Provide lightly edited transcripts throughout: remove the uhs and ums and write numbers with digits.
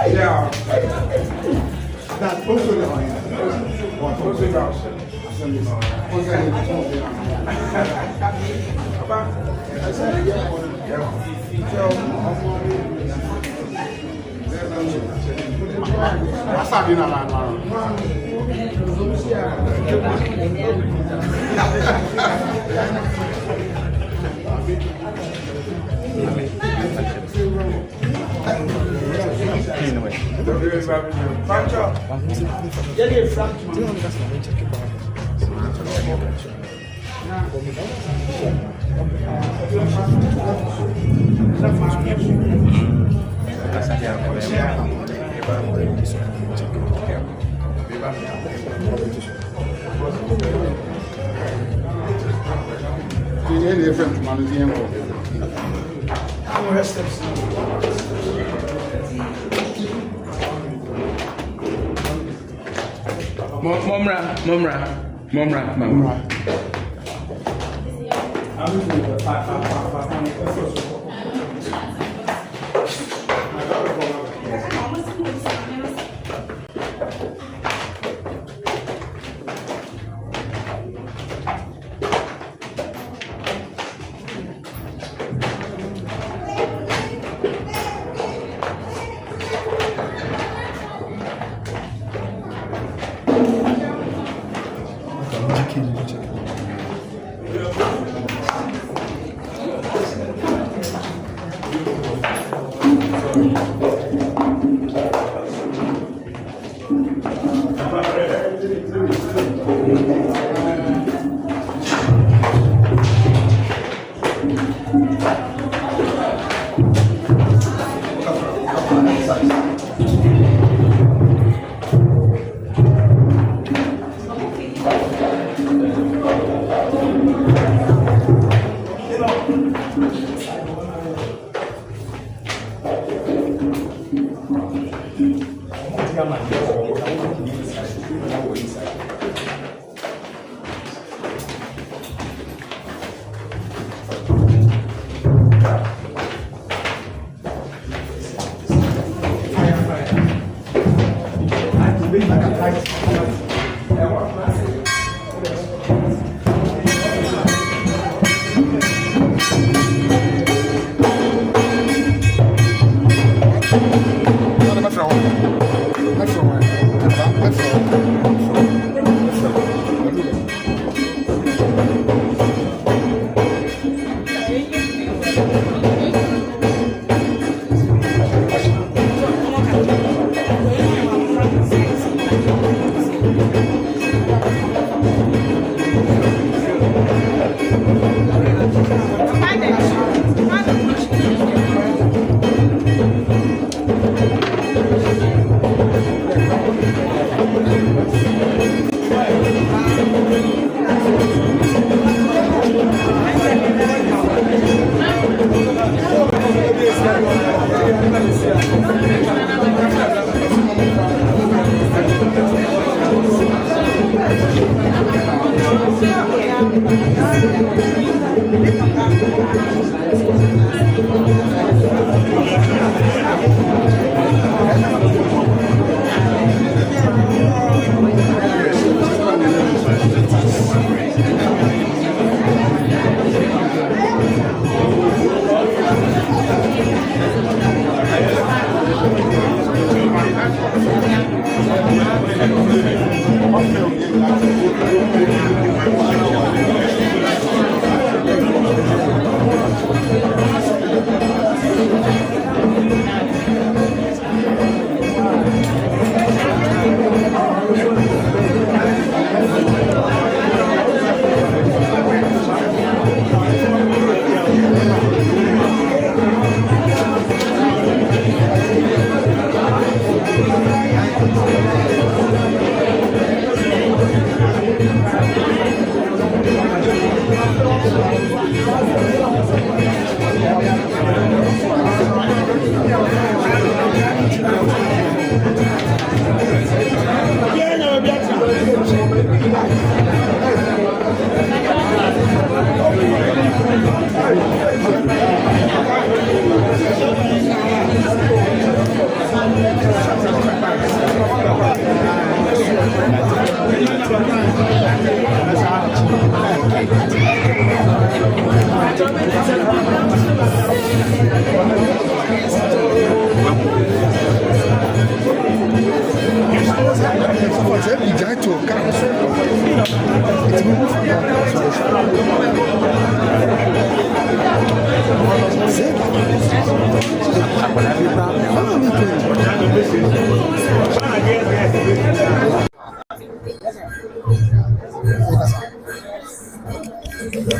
Yeah. That's also the one. Also the Momra.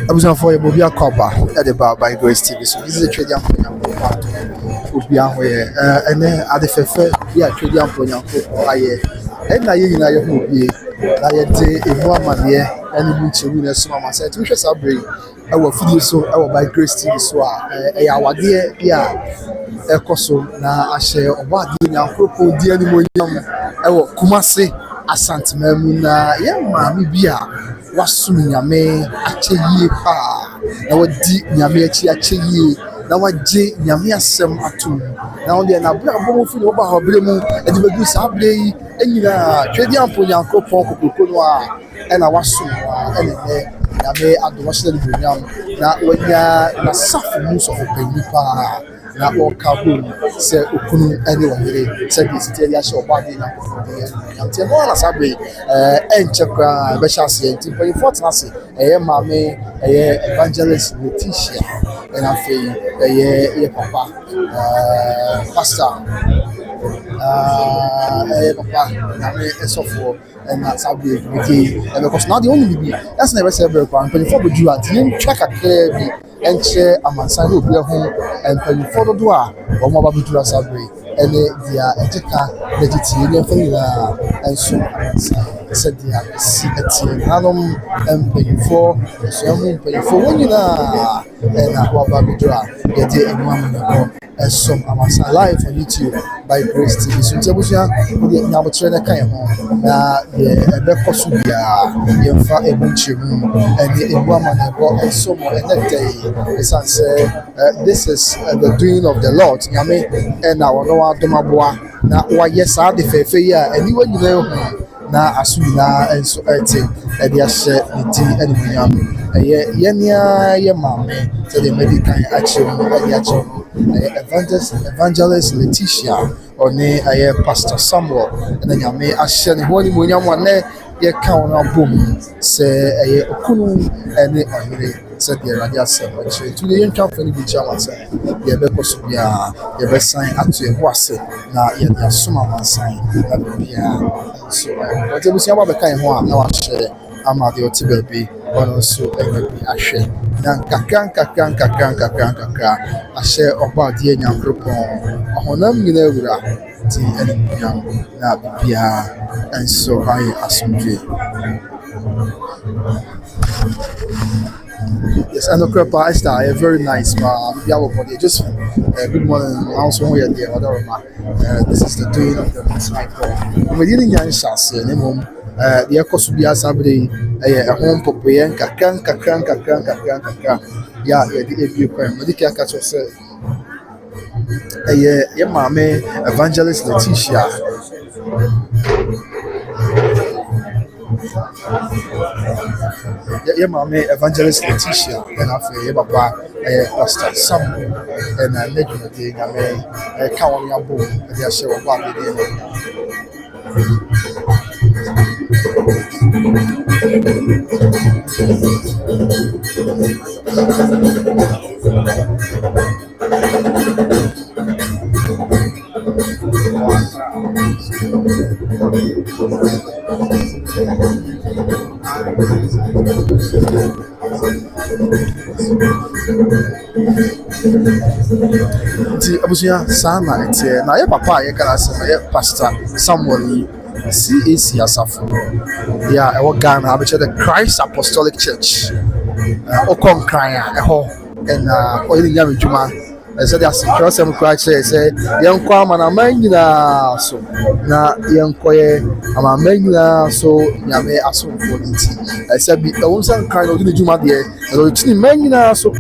abusuafo yɛ bobi akɔba ɛde ba by Grace TV so this is a trading amponyanko obi ahɔ yɛ ɛnɛ ade fɛfɛ bi a trading amponyanko ayɛ ɛna yɛ nyinaa yɛ ho obi na yɛde emu amaneɛ ɛne mu nkyɛmu na ɛsom ama sɛ ɛtumi hwɛ saa bere ɛwɔ fidie so ɛwɔ by Grace TV so a ɛyɛ awadeɛ bi a ɛkɔ so na ahyɛ ɔbɔ adeɛ nyankoropɔn di animonyam ɛwɔ Kumase Asantema mu na yɛ maame bi a wasum nyame akyɛ yie paa na wadi nyame akyi akyɛ yie na wagye nyame asɛm atom na wɔde na abura abɔ mu fi na wɔba hɔ bere mu ɛde bɛgu saa bere yi nyinaa twɛdi ampo nyankoropɔn kokoko no a ɛna wasum ɛna nyame adom ahyɛ no bonyam na wanya n'asafo mu sɔfo panyin paa na ɔka hom sɛ okunu ɛne ɔyere sɛ deɛ siti ɛde ahyɛ ɔbɔ ade na nti ɛno ara saa bere ɛnkyɛ koraa ɛbɛhyɛ aseɛ nti mpanyinfoɔ tena ase ɛyɛ maame ɛyɛ evangelist Letitia ɛna afei ɛyɛ papa pastor ɛyɛ papa nyame ɛsɔfoɔ ɛna saa bere ɛdi ɛbɛkɔ so na deɛ ɔnim bibi ɛsɛ na ɛbɛsɛ ɛbɛrɛ koraa mpanyinfoɔ bɛduru a nti yɛntwa kakraa bi ɛnkyɛ amansan ne obiara ho mpanyinfoɔ dodoɔ a wɔn aba bɛduru asa bere ɛne deɛ ɛgye ka n'agye tie ne mfa nyinaa ɛnso amansan sɛdeɛ esi ɛtie nanom mpanyinfoɔ ɛsoa mu mpanyinfoɔ wɔn nyinaa ɛna wɔaba bɛduru a yɛde ɛmu amanekɔ ɛsom amansan live on YouTube by Grace TV so nti abusua deɛ nyabotrɛ ne ka yɛn ho na deɛ ɛbɛkɔ so biara yɛmfa ɛmu nkyɛmu ɛne ɛmu amanekɔ ɛsom ɛnɛ dɛ ɛsan sɛ this is the doing of the Lord nyame ɛna wɔn adom aboa na wɔayɛ saa de fɛɛfɛ yi a aniwa nyinaa ho na aso nyinaa nso ɛte ɛde ahyɛ ne din animuonyam ɛyɛ yɛnea yɛ maame sɛdeɛ mɛdi kan akyerɛ mu ɛde akyerɛ mu ɛyɛ evangelist Letitia ɔne ɛyɛ pastor Samuel ɛna nyame ahyɛ ne ho animuonyam a nɛ yɛka wɔn abom sɛ ɛyɛ okunu ɛne ɔyere sɛdeɛ ɛwɛde asɛm ɛkyerɛ nti yɛn ntwa mfa no bi kyerɛ amansan yɛbɛkɔ so biara yɛbɛsan ato ɛho ase na yɛde asom amansan na biribiara nso ɔde abusua ba bɛka yɛn ho a na wahyɛ ama deɛ ɔte baabi ɔno nso ɛnya bi ahwɛ na nkakra ahyɛ ɔbɔ adeɛ nyankoropɔn ɔhonam nyinaa awura ti animuonyam na biribiara nso ayɛ asomdwe. Yes, and Okrepa Esther, very nice. Just good morning. Also, this is the doing of the Most High God. We didn't get a chance. The Ecosu Bia Sabri, a home popeye, kakran. Yeah, the Medica Catcher said, a mame, Evangelist Letitia. Yeah, mommy, Evangelist Letitia, and after Papa, Pastor Samuel, and I let you think I may count on your book, and they share what we nti abusua saa na ɛteɛ na yɛ papa a yɛka asɛm yɛ pastor Samuel yi CAC asafo yɛ a ɛwɔ Ghana abɛkyɛ the Christ Apostolic Church ɔkɔ nkran a ɛhɔ ɛna ɔyɛ ne nyame dwuma ɛsɛ de asɛmtwerɛ sɛm koraa kyerɛ sɛ yɛnkɔ amanaman nyinaa so na yɛnkɔyɛ amanaman nyinaa so nyame asomfoɔ no nti ɛsɛ bi ɛwɔ sɛ nkran na ɔde ne dwuma deɛ ɛna ɔkyini man nyinaa so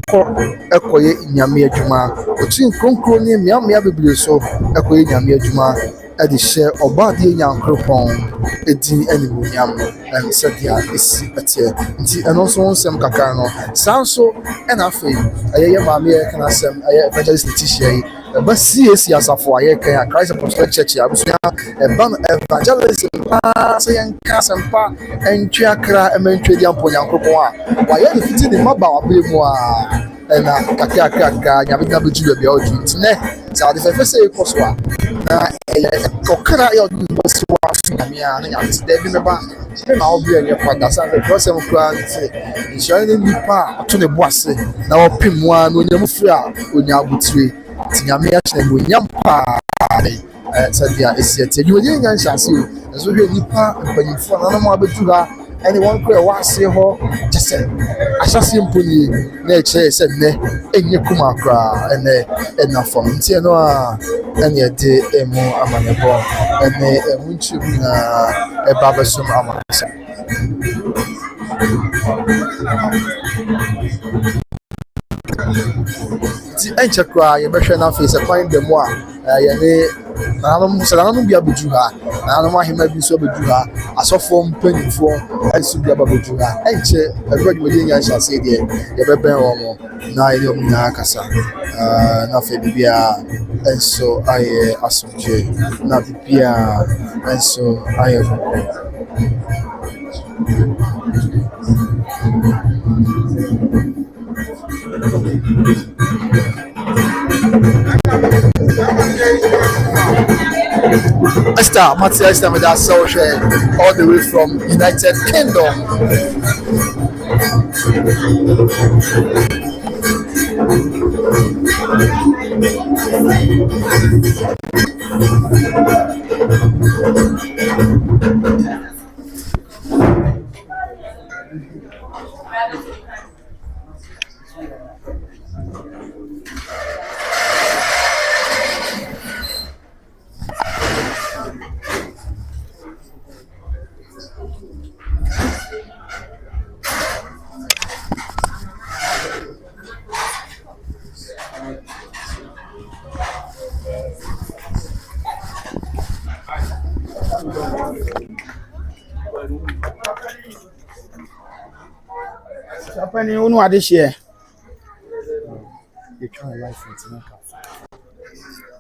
ɛkɔyɛ nyame adwuma ɔkyini nkronkron ne mmeammea bebree so ɛkɔyɛ nyame adwuma ɛde hyɛ ɔbɔ adeɛ nyankoropɔn ɛdin animuonyam sɛdeɛ ɛsi ɛteɛ nti ɛno nso nsɛm kakra no saa nso ɛna afei ɛyɛ yɛ maame yɛ kana asɛm ɛyɛ Evangelist Letitia yi but CAC asafo aye kan Christ Apostolic Church abusua ban evangelism say yanka sempa entwa kra ementwe di ampo nyankopon a waye ne fiti ne maba wabe mu a na kakaka nyabega beju bia o twintine sa de fe say koso a na kokra ya do university wa afia na nyamti de bi meba na obi anye kwada sa the process kra nti nhyɛ nipa to ne boase na opim a no nyamfiri a onya abutire tinyame akyere mo nyampa sadia esiete dwuye nya nhyase o so hwe nipa mpanyimfo na mo abetu ha any one kra wase ho kyese ahyase mponi na ekyere se ne enye kuma kra ena fam nti no a ene de emu amanebo ene emu nchibu na ebabesum amanasa ti enche kra ye behwe na face kwan dem a ye ne nanom bia beju ha nanom ahema bi so beju ha asofo mpanifo ensu bia beju ha enche everybody we nya hyase de ye beben wo na ye om na kasa na fe bia enso aye asomje na bia enso aye Esther Matthew Esther with that social all the way from United Kingdom. Sapani unu adishie.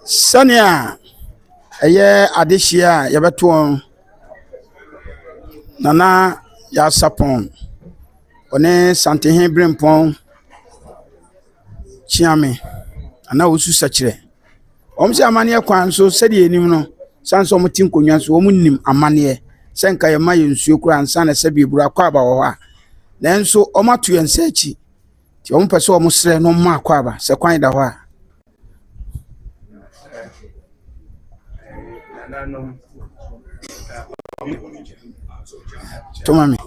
Sania eye adishia yabeto nana ya sapon one santehin brempon chiame ana osu sachire omse amane kwan so sede enim no sanso motin konwa so omunnim amane senka ye maye nsuo kura ansa na sebi buru akwa aba wo ha nanso omato yensa achi ti ompese omsre no ma akwa aba se kwan da ho a Tomami.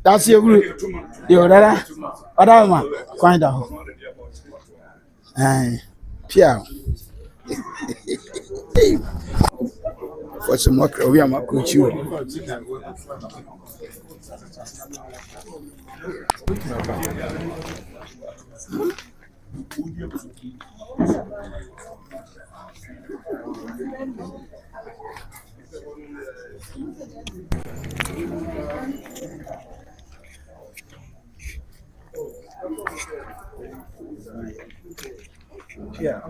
That's your group. Yo, Dada. Adama. Quite down. Pia. For some more, we are my coach. Yeah.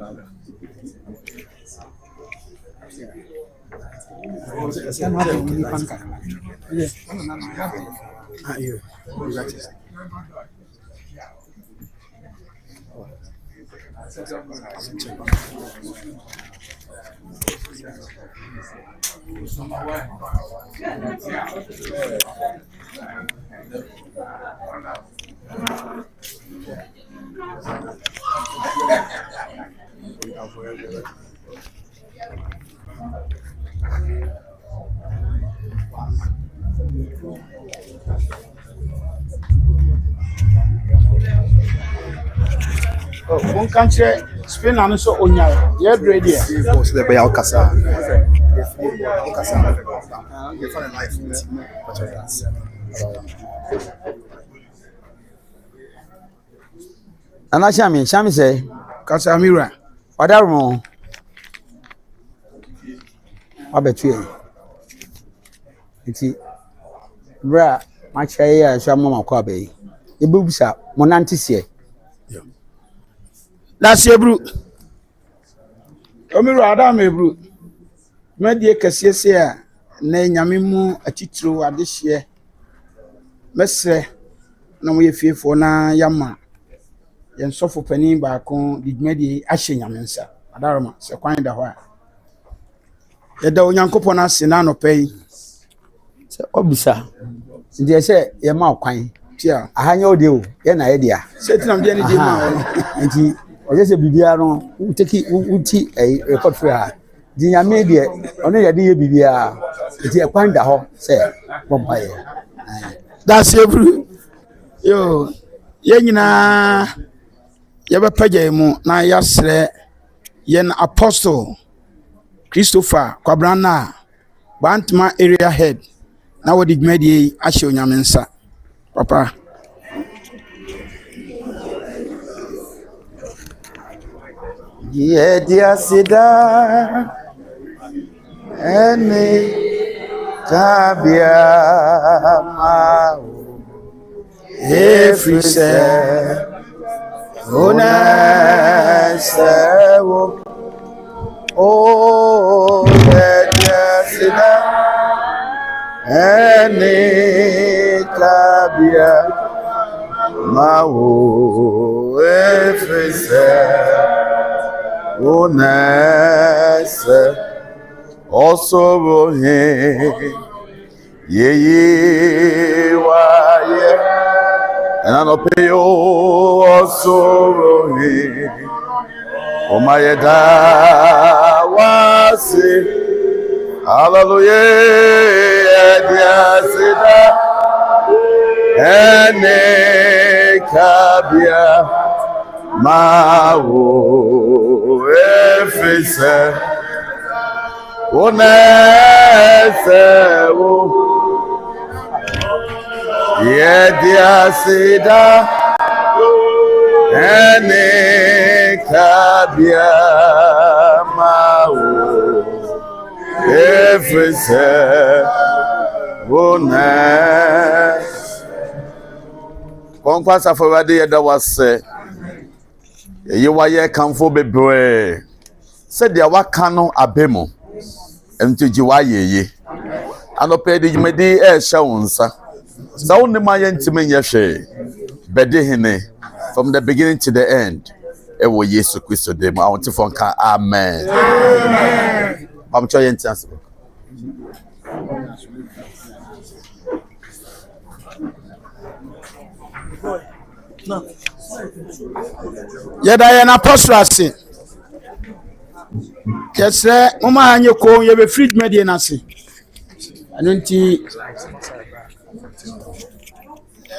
Oh, one country Spain and so onya. Yeah, ready. Boss the bay alcasa. Alcasa. You find a life. Ana Shami say, Casamira. Wadarumo. Abetu. Iti bra ma chai ya sha mama kwa be. Ibubusa monantisie. That's your group. Omiru Adam Ebru. Media Cassiasia, nay Yamimu, a titro at this year. Mestre, no way fearful na Yama. Yen suffer penny back on the medi ashing Yamansa. Adarma, so quite the while. The Doyankopona Sinano pay. Sɛ obisa. Nti sɛ ye ma kwan. Tia. Ahanya ode o, ye na idea. Setting am the energy man. Nti sɛ bibia no, uti record free ha. Di nyame de ono ye de ye bibia. Nti e kwan da ho sɛ bomba ye. That's every yo ye nyina ye be pagya mu na yasre yen apostle Christopher Kwabrana Bantma area head na wodi dwumadi ahye onyamensa papa ye dia sida ene kabia ma efrise ona sewo oh ye dia sida ene kabia ma efrise ona se also ye waye and I don't pay also oh my da was hallelujah dia sida ene kabia ma wo efese onesewo ye dia sida ene kabia mawo efese ones konkwasa forwade ye da wase ye waye kanfo bebre se dia waka no abemo entiji waye anope de jumedi e hye wonsa sa wonni ma yentime nyehwe bede hene from the beginning to the end e wo Yesu Kristo dem I want to fonka amen amen bam cho yentiase yeda yen apostle ase kesre mama anye ko ye be free media na se anunti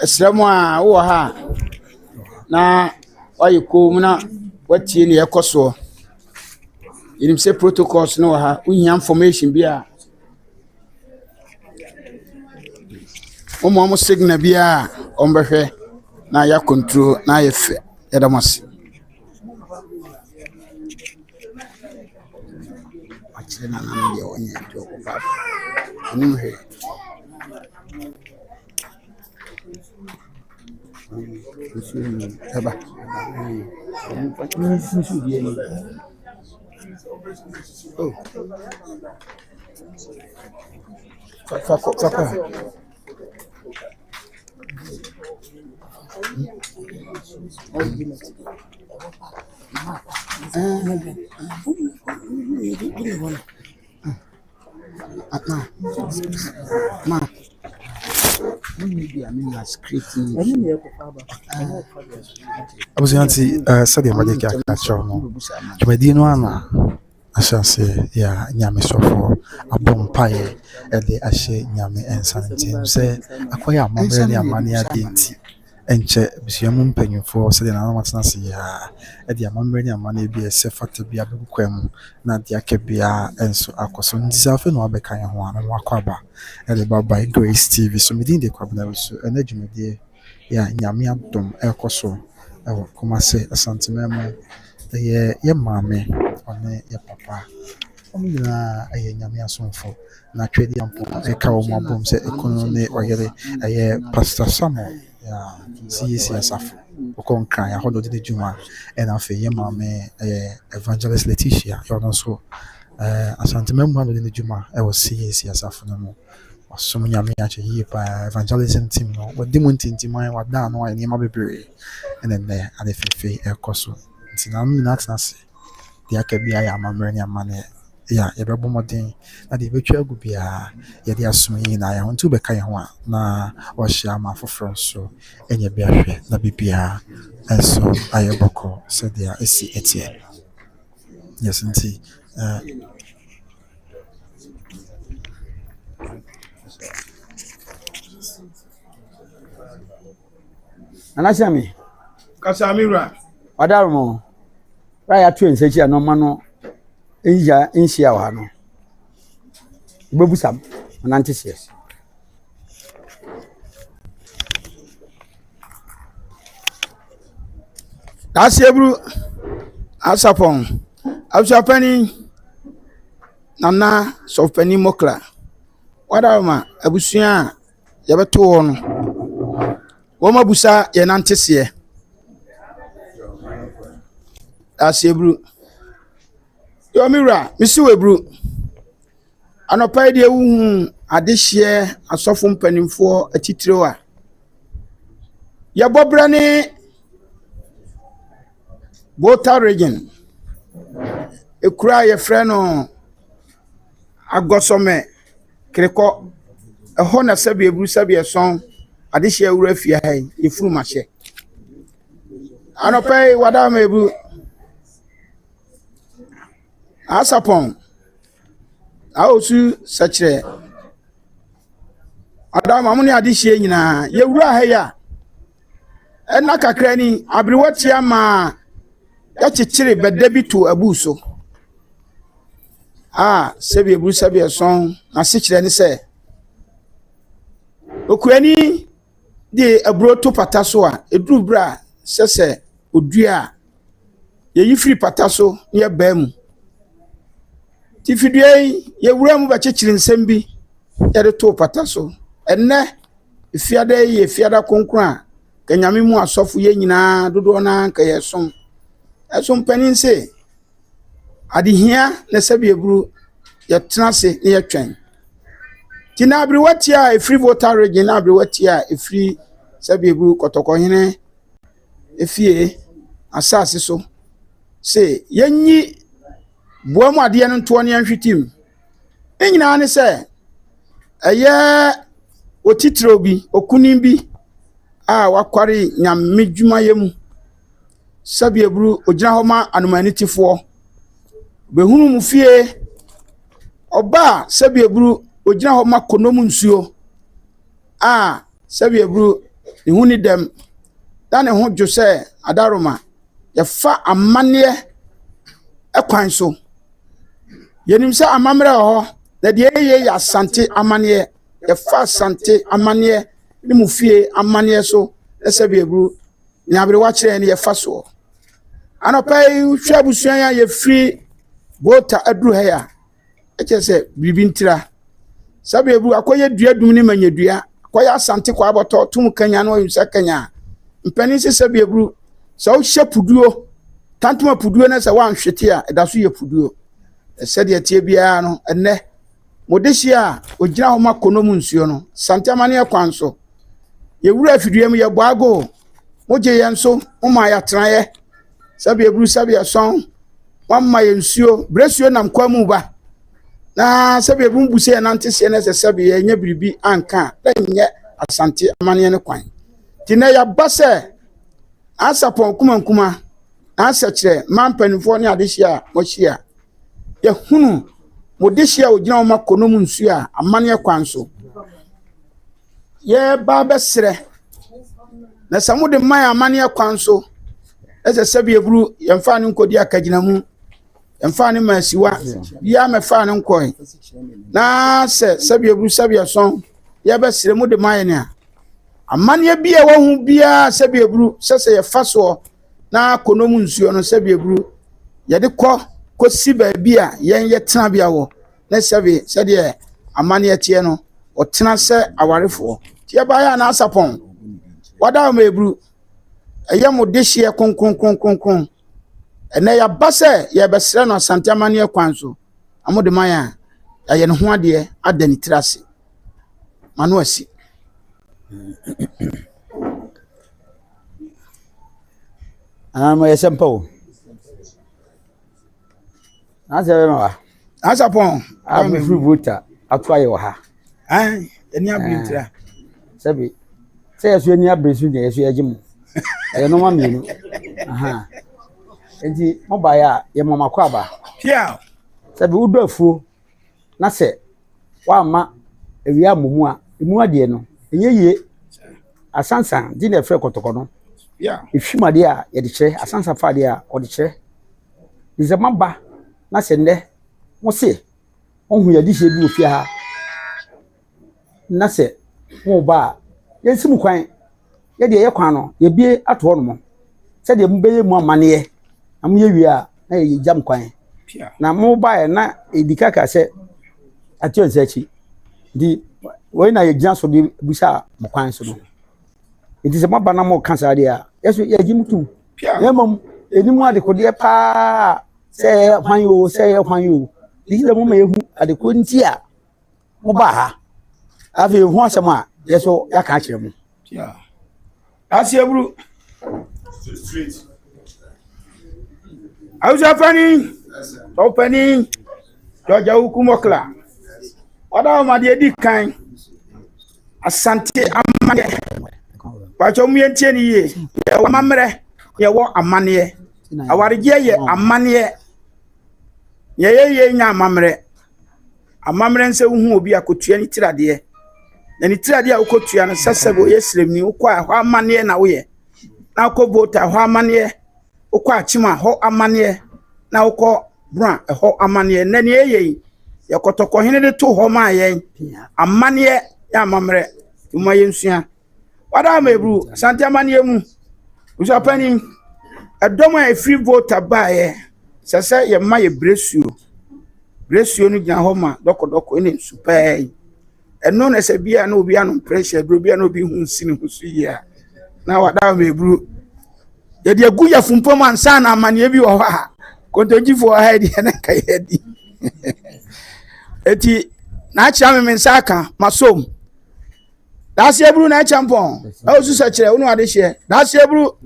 esramo a wo ha na waye ko mu na watie ne yekoso yinim se protocols no ha unhia information bia mo signal bia ombehwe na ya control na ya fe edamasi achire na nam dia onye to ko baba anim he eba oh fa Abuzianti sabe amade que a chono. Jumedi no ana ashase ya nyame sofo abompaye ede ahye nyame ensantin se akoya amamre ne amane adenti enche bisiamu mpanyufo se de na matena se ya ede amamre ne amane bi ese fakta bi abekwam na de akebia enso akoso ndisafe no abeka ye ho ana wakwaba ede baba Grace TV so medin de kwabna so ena jumedi ya nyame adom ekoso ewo komase asantimemo ye mame one ye papa omina aye nyame asomfo na twedi ampo e ka o mabom se ekono ne oyere aye Pastor Samuel CAC asafo ɔkɔ nkran yɛ hɔ na ɔde ne dwuma ɛna afei yɛ maame Evangelist Letitia yɛ ɔno nso asantemamu na ɔde ne dwuma ɛwɔ CAC asafo no mu ɔsom nyame akyɛ yie paa evangelism team no wɔde mu ntintiman wada ano ayɛ nneɛma bebree ɛna nnɛ ade fɛfɛ ɛkɔ so nti na no nyinaa tena ase deɛ aka bi ayɛ amammerɛ ne amanneɛ yɛbɛbɔ mmɔden na deɛ yɛbɛtwa agu biara yɛde asom yi nyinaa yɛho nti wobɛka yɛn ho a na ɔhyɛ ama afoforɔ nso ɛnyɛ bi ahwɛ na biribiara ɛnso ayɛ bɔkɔ sɛdeɛ ɛsi ɛteɛ yes nti Anashami. Kasamira. Wadarmo. Raya twin sechi no mano enja enhia wa no. Ibebusam ananteses. Asiebru asapon. Abusapani nana sofpani mokla. Wadarma abusua yabeto wo no. Woma busa ye nantese Asiebru Yomira misiwebru anopai de wu adehye asofo mpanimfo atitire a yebobra ne Volta region ekura ye frɛ no agosome kreko ɛhɔ na Sabiebru Sabieson adehye awura fia hai efuru mahye anopai wada mebu asapon aosu sachire adam amuni adehye nyina yewura ha ya ena kakra ni abriwati ama ya chichire bedabi to abuso Sabiebru Sabieson na sichire ni se okuani de aburo to pataso a eduru bra sese odua ye yifiri pataso ye baamu tifidue ye wura mu ba chechiri nsem bi ye de to pataso enne fiada ye fiada konkra kanyame mu asofo ye nyina dodo na nka ye som esom paninse adihia na Sabiebru ye tenase ne ye twen tina abriwati a efiri Volta region na abriwati a efiri Sabiebru kotokohene efie asase so se yenyi boamu ade no nto ne anhwetim enyina ne se eye otitiro bi okunim bi wakware nyame dwuma yemu Sabiebru ogina ho ma anomanitifoɔ behunu mu fie oba Sabiebru ogina ho ma konomu nsuo Sabiebru ihuni dem dane ho dwose adaroma yefa amane ekwan so yenim se amamre ho na de ye asante amane yefa asante amane ni mu fie amane so Sabiebru nyabre wa kire ne yefa so anopai hwa busuan ya ye free Volta aduru ha ya ekese bibi ntira Sabiebru akoye dua dum ni manyadua akoye asante kwa aboto tum kanya no yimsa kanya mpani se Sabiebru so hye puduo tantuma puduo na se wanhwete a edaso ye puduo sede tie bia no enne modeshi a ogina ho makonomu nsuo no sante amane akwanso ye wura afidue mu ye boago moje ye nso oma ya traye Sabiebru Sabieson wamma ye nsuo bresuo nam kwamu ba na Sabiebru buse na ntese na se Sabie nya biribi anka enye asante amane ne kwan tina ya base asapon kuma asachire mampanifo ne adehye a mohia ye hunu modehye a ogina ma konomu nsuo a amane kwan so ye ba besre na samude man amane kwan so ese Sabiebru yemfa ne nkodi akagina mu yemfa ne masiwa ya mefa ne nkoi na se Sabiebru Sabieson ye besre mu de man ne a amane bia wo hu bia Sabiebru sese ye faso na konomu nsuo no Sabiebru ye de ko siba bia yen ye tena bia wo na se de amane tie no o tena se awarefo tie ba ya na asapon wada ma ebru eye mo de hye konkronkronkronkron ene ya base ye besre no Asante Amane kwan so amode man ya aye ne ho ade adani tirase manu asi Ama yesempo. Naze ma. asapon Am free voter atwaye wo ha. ai eni abintira Sabi. Say yesu eni abresu de yesu yagim. Aye no ma mienu. Aha. Enti mo ba ya ye mama kwa ba. pia Sabi udo afuo. Na se wa ma ewia momu a emu ade no enye yie. Asansan di na efre kotoko no. pia Ifimade a ye de kire asansan fa de a o de kire. Dize maba na se nde mo se ohun ye di hye bi ofia ha. Na se wo ba ye simu kwan ye de ye kwan no ye bie ato no mo. Se de mu beye mu amane ye. Am ye wi a na ye jam kwan. pia Na mo ba ye na edika ka se atio nsachi. Di we na ye gina so de busa mo kwan so no. It is a maba na mo kansa de a. Yeso ye gimutu. pia Yemom enimu adekode pa say hwan yo say hwan yo. Di le mo ma yehu adeko nti a mo ba ha. Afi hu asem a yeso ya ka kire mu. pia asi ebru ausa fani openi Georgia hukumokla wada ma de di kan Asante Amane pacho mu yentie ni ye ye wo mamre ye wo amane awarije ye amane ye nya amamre nse hu obi akotua ni tirade na ni tirade a ukotua no sasebo ye sremni ukwa ho amane na wo ye na ko vota ho amane ukwa achima ho amane na uko bra ho amane na ni ye kotoko hene de to ho ma ye amane ya amamre tuma ye nsua wada ma ebru Asante Amane mu usapani edom a free voter ba ye sese ye ma ye Bresio no gina homa doko ene super eno na se bia na obi anon pressure bro bia na obi hu nsini hu so yi a na wada ma ebru ye de agu ya fumpom ansa na amane bi wo ha kontogifo ha de na kai edi eti na acha me nsaka masom that's ebru na champon o su sa kire unu ade hye that's ebru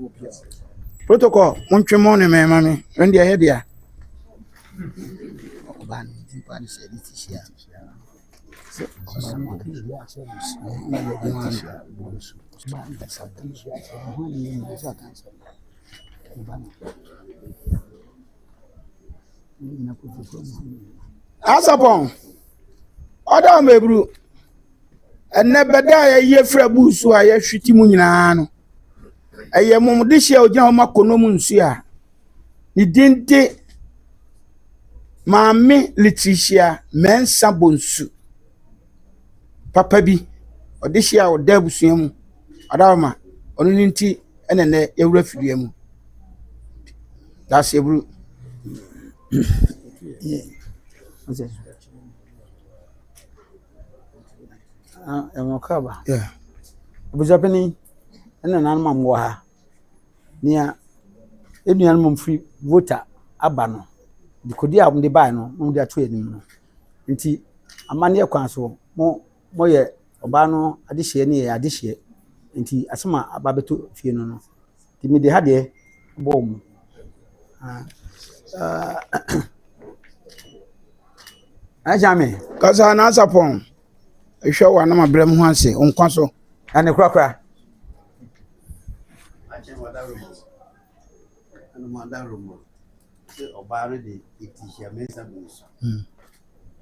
protocol montwemo ne me mame when dey head ya ban di ban se di tishia asapon oda ma ebru enne beda ye fra busu a ye hwiti mu nyina no eye mum de hye ogina ho makonom nsu a ni dinte Mame Letitia mensa bonsu papa bi odehia oda busua mu adawma onu ninti enene ewura fidua mu that's ebru Emokaba yeah obujapeni ena nan mam wo ha nia eduan mum free voter aba no di kodi a mde ba no mde ato anim no nti amane kwan so mo ye oba no adehye ne ye adehye nti asema aba beto fie no no ti me de ha de bo mu ajame kasa na asapon ehwe wa na mabrem ho ase onkwa so ane krakra Obare de itihia mensa bus.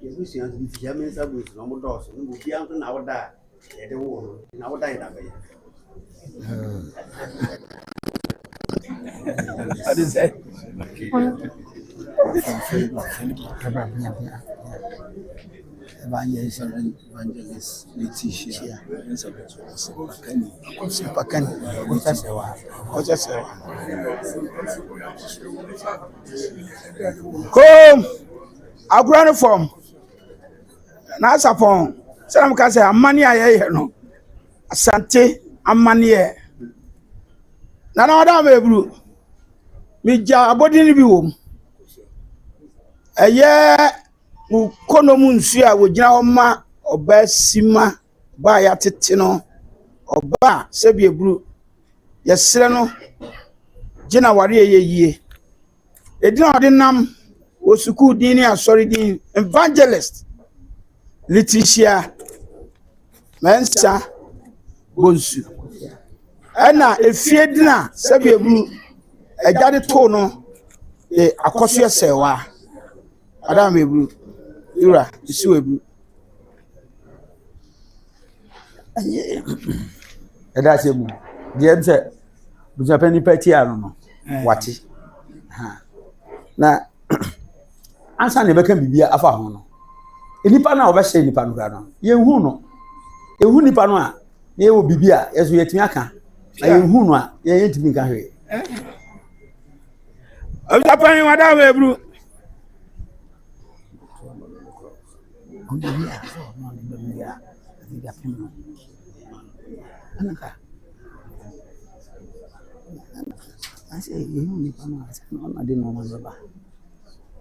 Yesu yanzu itihia mensa bus no mo doso no bi anko na woda e de wo na woda ida be. what is that evangelist Letitia pakani otasewa kom agurano form na asapon salam ka say amane aye no Asante Amane Nana wada mebru. Mi ja abodi ni bi wom. Eye mu kono mu nsu a wo gina wo ma oba sima ba ya tete no oba se bi ebru. Yesre no gina ware yeye. Edina ode nam wo suku din ni asori din evangelist Leticia Mensa Bonsu. Ena efie dina se bi ebru ejade to no akoso yesewa Adam ebru yura isi ebru Eda se mu die se buja pani pati ano no wati ha na ansa ne beka bibia afa ho no enipa na obehye nipa no ga no ye hu no ehu nipa no a ye wo bibia yeso yetimi aka na ye hu no a ye yetimi ka hwe Japani wada ebru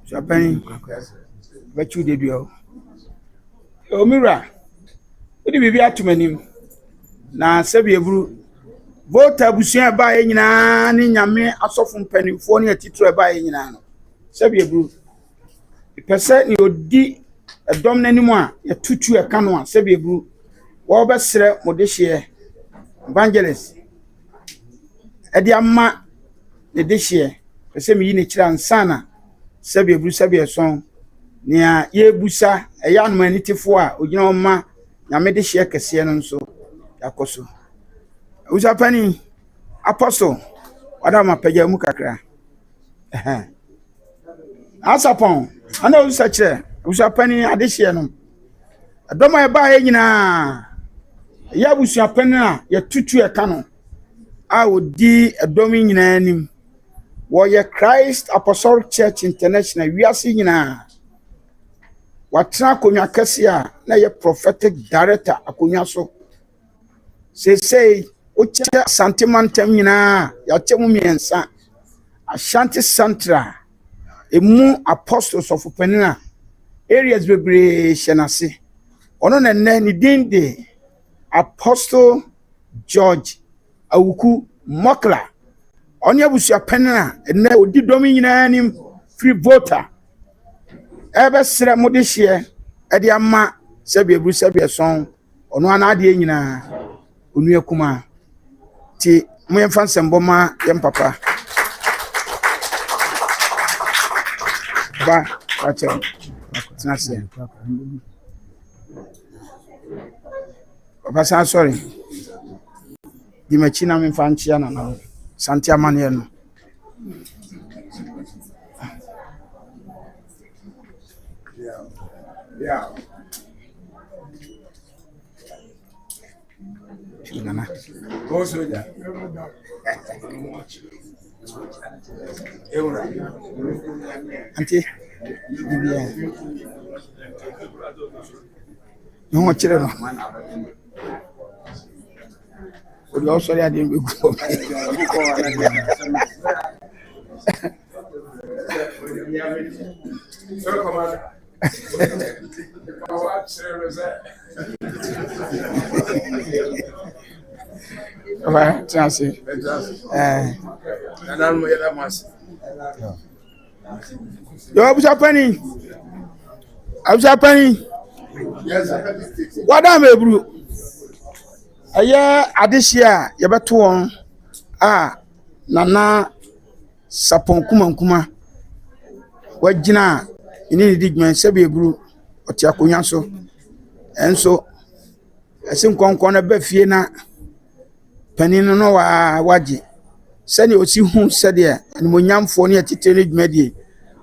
Japani bachu de duo omira odi bibi atumanim na sabi ebru vota busia ba ye nyina ne nyame asofo mpanimfo ne atitro ba ye nyina no sabi ebru pese ni odi edom nanim a yatutu e kanu a sabi ebru wo besre modehye evangelist edi amma ne dehye pese mi yi ne kira nsana sabi ebru sabi eson nia ye busa eya anuma anitifo a ogina oma nyame dehye kese no nso yakoso Usapani apostle wada mapaja mu kakra asapon ana usachire usapani adehye no adoma e ba ye nyina ya busapani a ya tutu e ka no a odi adomi nyina anim wo ye Christ Apostolic Church International wiase nyina watra konwa kase a na ye prophetic director akonwa so say Ocha santimantem nyina ya chemu miensa Ashanti Central emu apostles of penina areas bebre hyenase ono na ni dinde Apostle George Awuku Mokla onye abusia penina ene odi domi nyina nim free voter ebe sere modehye ede ama sabi ebru sabi eson ono ana ade nyina onu akuma ti mo nsem boma yem papa ba acho tinase papa sa sorry di machina me fanchia na na santia mane no yeah Nana. Go soldier. Auntie, Bibia. No more children. Would you also add in go? So come on. Vai, chance. Nana mo yela mas. Yo abuja pani. Yes. Wada mebru. Aya adehia ye beto won nana sapon kuma wagina ini digman sabi ebru oti akonya so enso esin konkon na ba fie na panin no waje sani osi hu sede ani monyamfo ne atitere dwumadi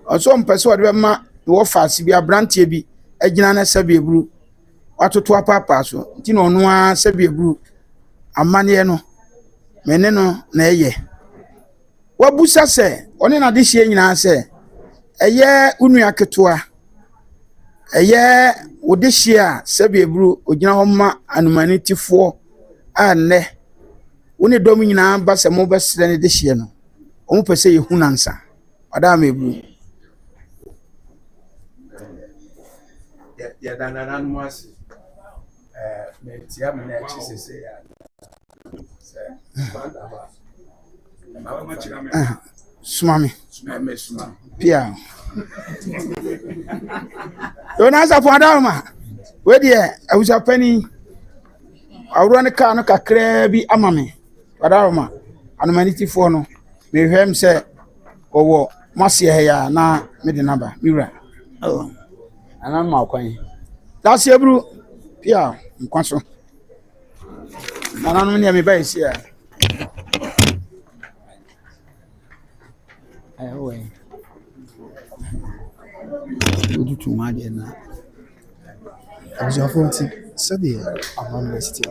onso mpese wode be ma wo faase bi abrantie bi agina na sabi ebru watoto apapa so nti no no a sabi ebru amane no mene no na eye wabusa se one na de hie nyina se eye unu aketoa eye wode hie a sabi ebru ogina ho ma anumanetifo anne wo ne dɔm nyinaa ba sɛ mobɛsrɛ ne de hyeɛ no ɔmo pɛ sɛ yɛhu nansa ɔda ma ebu yɛda nananom ase metia me na akyi sese ya sɛ bandaba ma kyerɛ me suma me me suma pia yo na sa ɔda ma we deɛ awusa pani awuro ne kaa no kakra bi ama me ɔda ma anomanitifoɔ no mehwɛm sɛ ɔwɔ maseɛ ha ya na mede naba miwura anan ma kwan last year bro pia nkwa so nananom ne me ba esi a we odu tu ma de na abusuafo nti sɛdeɛ amammerɛ si teɛ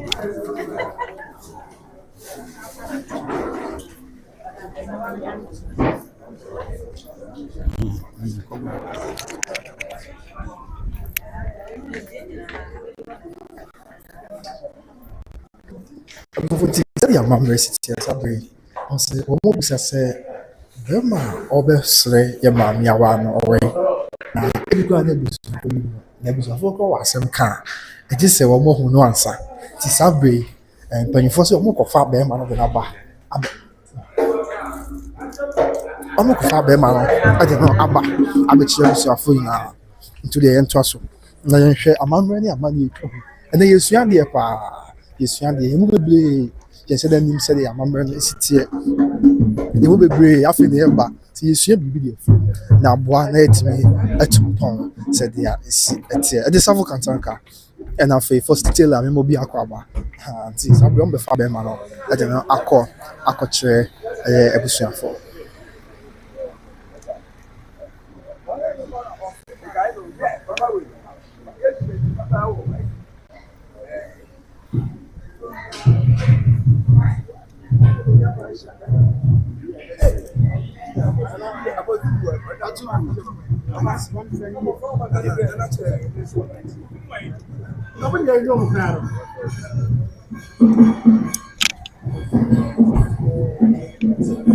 abusuafo nti sɛdeɛ amammerɛ si teɛ saa bere yi ɔsɛ wɔn mo bisa sɛ bɛrima a ɔbɛsrɛ yɛ maame awa no ɔwɔ yi na ebi koraa na abusuafo no mu na abusuafo kɔ wɔ asɛm ka a ɛgye sɛ wɔn ho no ansa ti saa bere yi mpanyinfoɔ sɛ wɔn kɔfa bɛrima no de n'aba wɔn kɔfa bɛrima no de no aba abɛkyerɛ abusuafo nyinaa nti deɛ yɛn to so na yɛnhwɛ amammerɛ ne amanneɛ atwa ho ɛnna yɛsua deɛ paa yɛsua deɛ yɛn mu bebree yɛnhyɛ dɛ nim sɛdeɛ amammerɛ no esi teɛ yɛn mu bebree afei na yɛba ti yɛsua biribi deɛ fo na aboa na yɛtumi atu pɔn sɛdeɛ esi ɛteɛ ɛde safo kantanka ɛna afei first tailor mi mo bi akɔ aba nti saa bere ɔmbɛfa bɛrima no ɛde no akɔkyerɛ ɛyɛ abusuafo.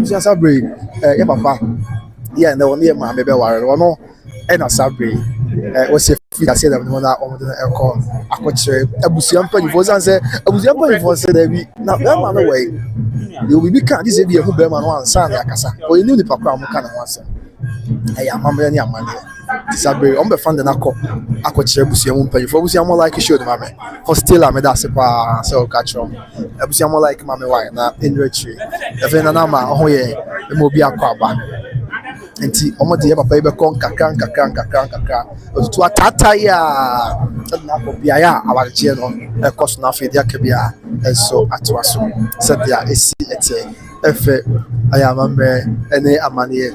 Just break. Yeah, papa. Yeah, no one near my baby warrior. No, and a sabre. Was a feed. I said that one that on the aircon. I could say a busian penny for say a busian penny for said that we now man away. You will be can't this be a who bear man one son like Casa. Or you knew the papa kind of answer. I am a man, young man. Sabre on the fund and I could share busian penny for busian more like you should, mammy. For still, I made us a so catch on. A busian more like mammy wine in retreat. If in an armor, oh yeah, it will be a crab. Nti omo de papa yi be kon kakran to atata ya na ko bia ya awarje no e koso na afedi akabia enso atwa so said dia esi ete efe ayamamre ene amane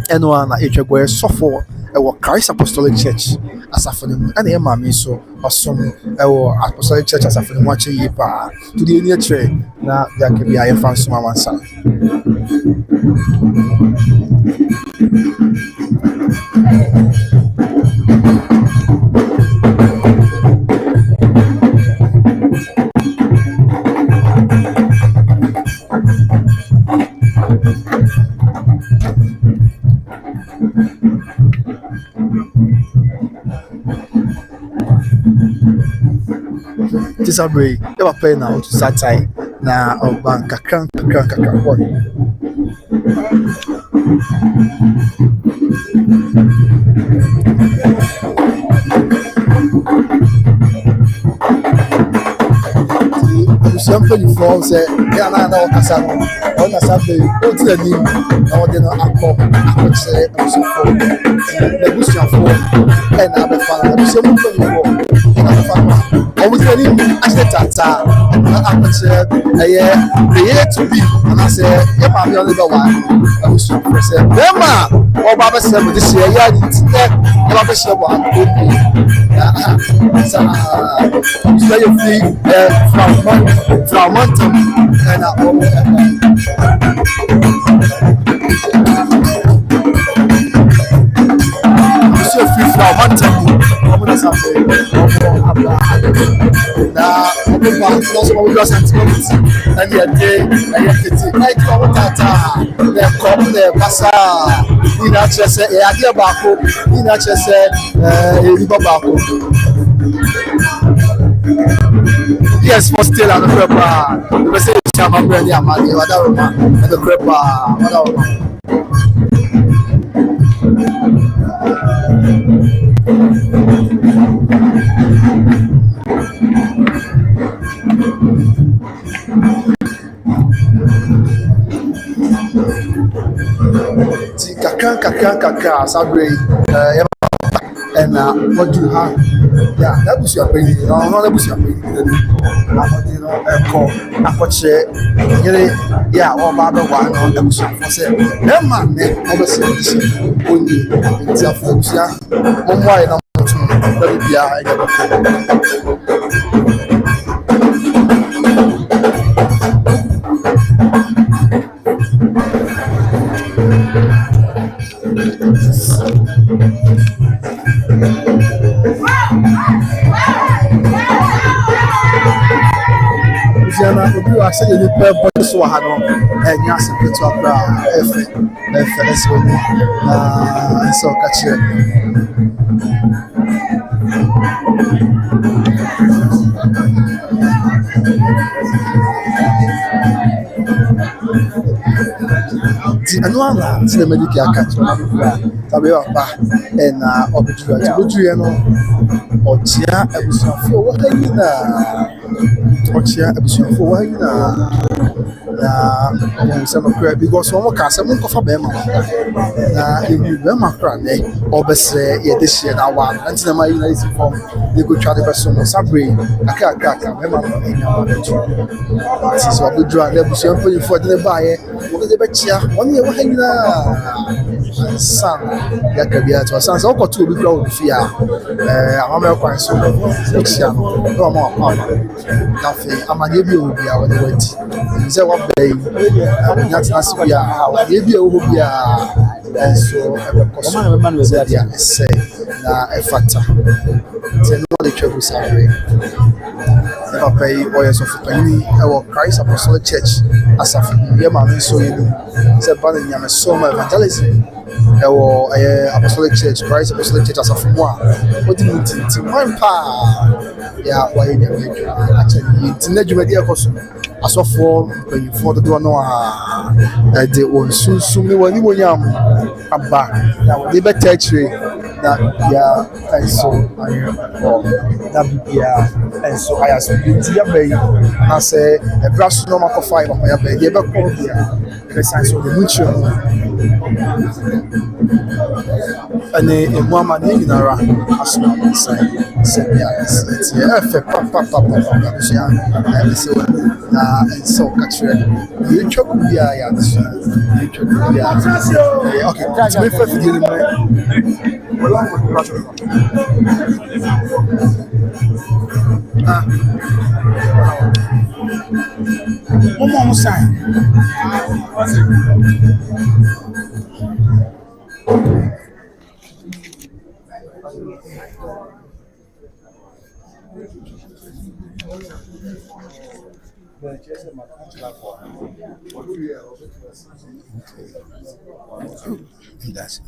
eno ana etwagwe sofo e wo Christ Apostolic Church asafo dem ene maami so osom e wo Apostolic Church asafo dem wache yi pa to the eni atre na dia akabia ye fan so amansa. Disagree, you are paying now to satire na bank kakran boy. Sempre you fall say ya na okasano on Saturday o ti ani na o de no akọ say so for the bushafo e na be fa na so mo for you na fa o mo ti ani aseta na akọche eye the to be and I say e ma mi only be one na bushafo say bema o ba be say mo di say ya ni ti e ba be say wa ko so you feel from mountain and so free from mountain. pípa lọ́sọ̀ wọn wíwá sẹ́ńtímẹ́ǹtì ẹni ẹ̀dẹ́ ẹ̀yẹ tètè ẹ̀kí ọ̀hún tààtà ẹ̀kọ́ ẹ̀básá ní ìná kyerẹ sẹ́ ẹ̀yẹ adé baako ní ìná kyerẹ sẹ́ ẹ̀yẹnibọ́ baako. Yes, for still and the prepper. The message is I'm ready. I'm ready. What are we? And the prepper. What are we? Kakra. Sabre. And what do you have? Yeah, that was your opinion. No, that was your opinion. Yeah, all about the one on the mission for sale. That man, obviously, only it's a function. One way, number two, let it be. Jana, obi wa sɛ yɛn nipa bɔ so wɔ ha no ɛnyɛ ase ketewa koraa ɛfɛ ɛsɛ wɔn na nsa ɔka kyerɛ ti ɛno ana ti na mɛdi kia ka kyerɛ ɔmo kura tabe ɔba ɛna ɔbɛduru ati ɔbɛduru yɛ no ɔkyea abusuafo wɔ ha nyinaa. Ochia abusuafo wa nyinaa na ɔmo sɛ makura because ɔmo ka sɛ monkɔfa bɛrima na ewu bɛrima kora nɛ ɔbɛsrɛ yɛde hyɛ na awa nti na ma yi na esi fam de go twa de bɛso no sabre aka bɛrima no ɛnya ma bɛtu nti sɛ ɔbɛduru a na abusua mpanyinfoɔ de ne baayɛ wɔde de bɛkyia wɔne yɛ wɔ ha nyinaa san yɛaka biara to ɔsan sɛ wokɔto obi kora wɔ fi a amammerɛ kwan so wokyia no na ɔma wakɔ ama na afei amanneɛ bi a wɔ biara wɔde wadi ɛni sɛ wabaa yi nya tena se bi a amanneɛ bi a ɛwɔ hɔ biara ɛnso ɛbɛkɔ so sɛdeɛ ɛsɛ na ɛfata nti ɛno wɔde twa gu saa berɛ ne papa yi ɔyɛ sɔfopanyin ɛwɔ Christ Apostolic Church asafo yɛ maame nso yɛ no sɛ ba ne nyamesom evangelism ɛwɔ ɛyɛ Apostolic Church Christ Apostolic Church asafo mu a wɔde mu tintim wɔn paa yɛ a wɔyɛ nyame adwuma akyɛ ne yɛ nti na dwumadi ɛkɔ so asɔfoɔ mpanyinfoɔ dodoɔ no a ɛde wɔn sunsum ne wɔn animonyam aba na wɔde bɛtɛ akyire na bia ɛnso ayɛ hɔ na bibia ɛnso ayɛ so bi nti yaba yi na sɛ ɛbra so na ɔmakɔfa ayɛ papa yaba yi deɛ ɛbɛkɔ bia ɛbɛsan so ɔde mu kyerɛ mu ɛne emu ama ne nyinara aso amansan sɛ bia ɛsɛ nti ɛfɛ papapapa abusua ɛsɛ wɔn na ɛnsa ɔka kyerɛ yɛtwa gu bia yɛ adesua yɛtwa gu bia okay nti mefa fidie no mu Momo sign. That's it.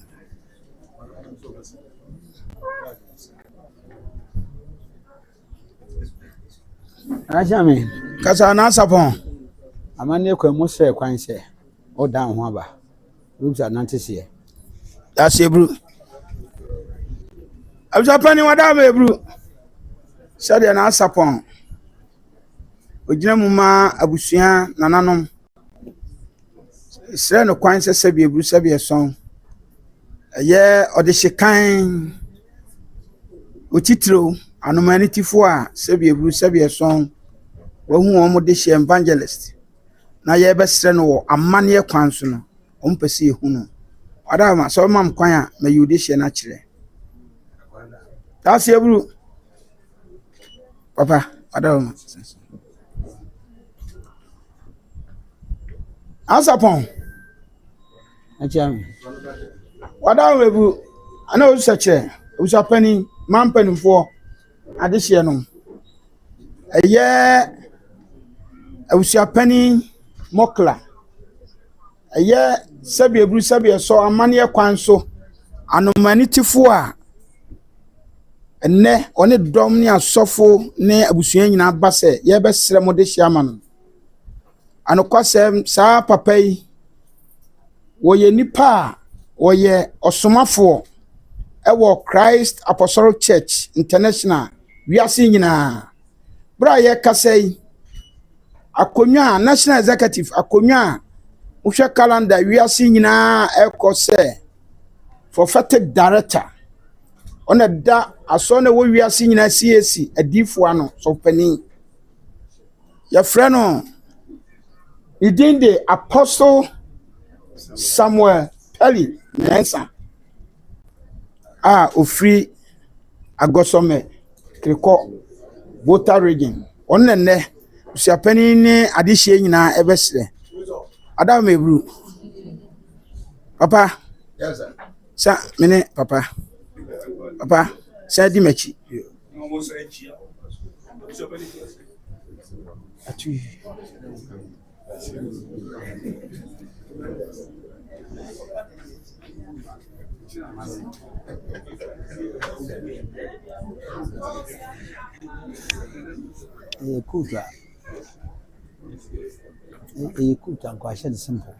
Ajame Kasa na sapon. amane kwa mu sɛ kwan sɛ ɔdan ho aba rusa nante sie That's it, bro. Abja pani wada me, bro. Sadia na sapon. Ogyina mu ma abusua nananom. Sɛ no kwan sɛ sabie bro sabie son. Ɛyɛ ɔde hyekan otitiro anomanetifo a sabie bro sabie son. Wahu wɔn mo de hye evangelist. Na ye bɛsrɛ no wɔ amane kwan so no. Ɔmpɛsɛ ehu no. Adama so mam kwan a ma yude hye na kyerɛ. That's it, bro. Papa, adama. Asapon. Ajame Wada bro. Ana o seche. O sapani man panifo ade hye no. ɛyɛ abusuapani mokla ɛyɛ sɛbi eburu sɛbi ɛsɔ amaneɛ kwan so anomani tifo a ɛnɛ ɔne dɔm ne asɔfo ne abusua nyinaa ba sɛ yɛbɛsrɛ mo de hyia ma no anokwasɛm saa papa yi wɔyɛ nipa a wɔyɛ ɔsomafoɔ ɛwɔ Christ Apostolic Church International wiase nyinaa bra yɛ kasa yi akonnwa national executive akonnwa a wohwɛ calendar wiase nyinaa ɛkɔ sɛ prophetic director ona da aso na wo wiase nyinaa CAC adifo ano so pani yɛfrɛ no idin de Apostle Samuel Pelly Nansa ofri agosome kriko Volta region onnenne usiapani ne adehye nyinaa ebesre adam ebru papa Yes, sir. sa mene papa sa di machi atu kuta kwa shadi simple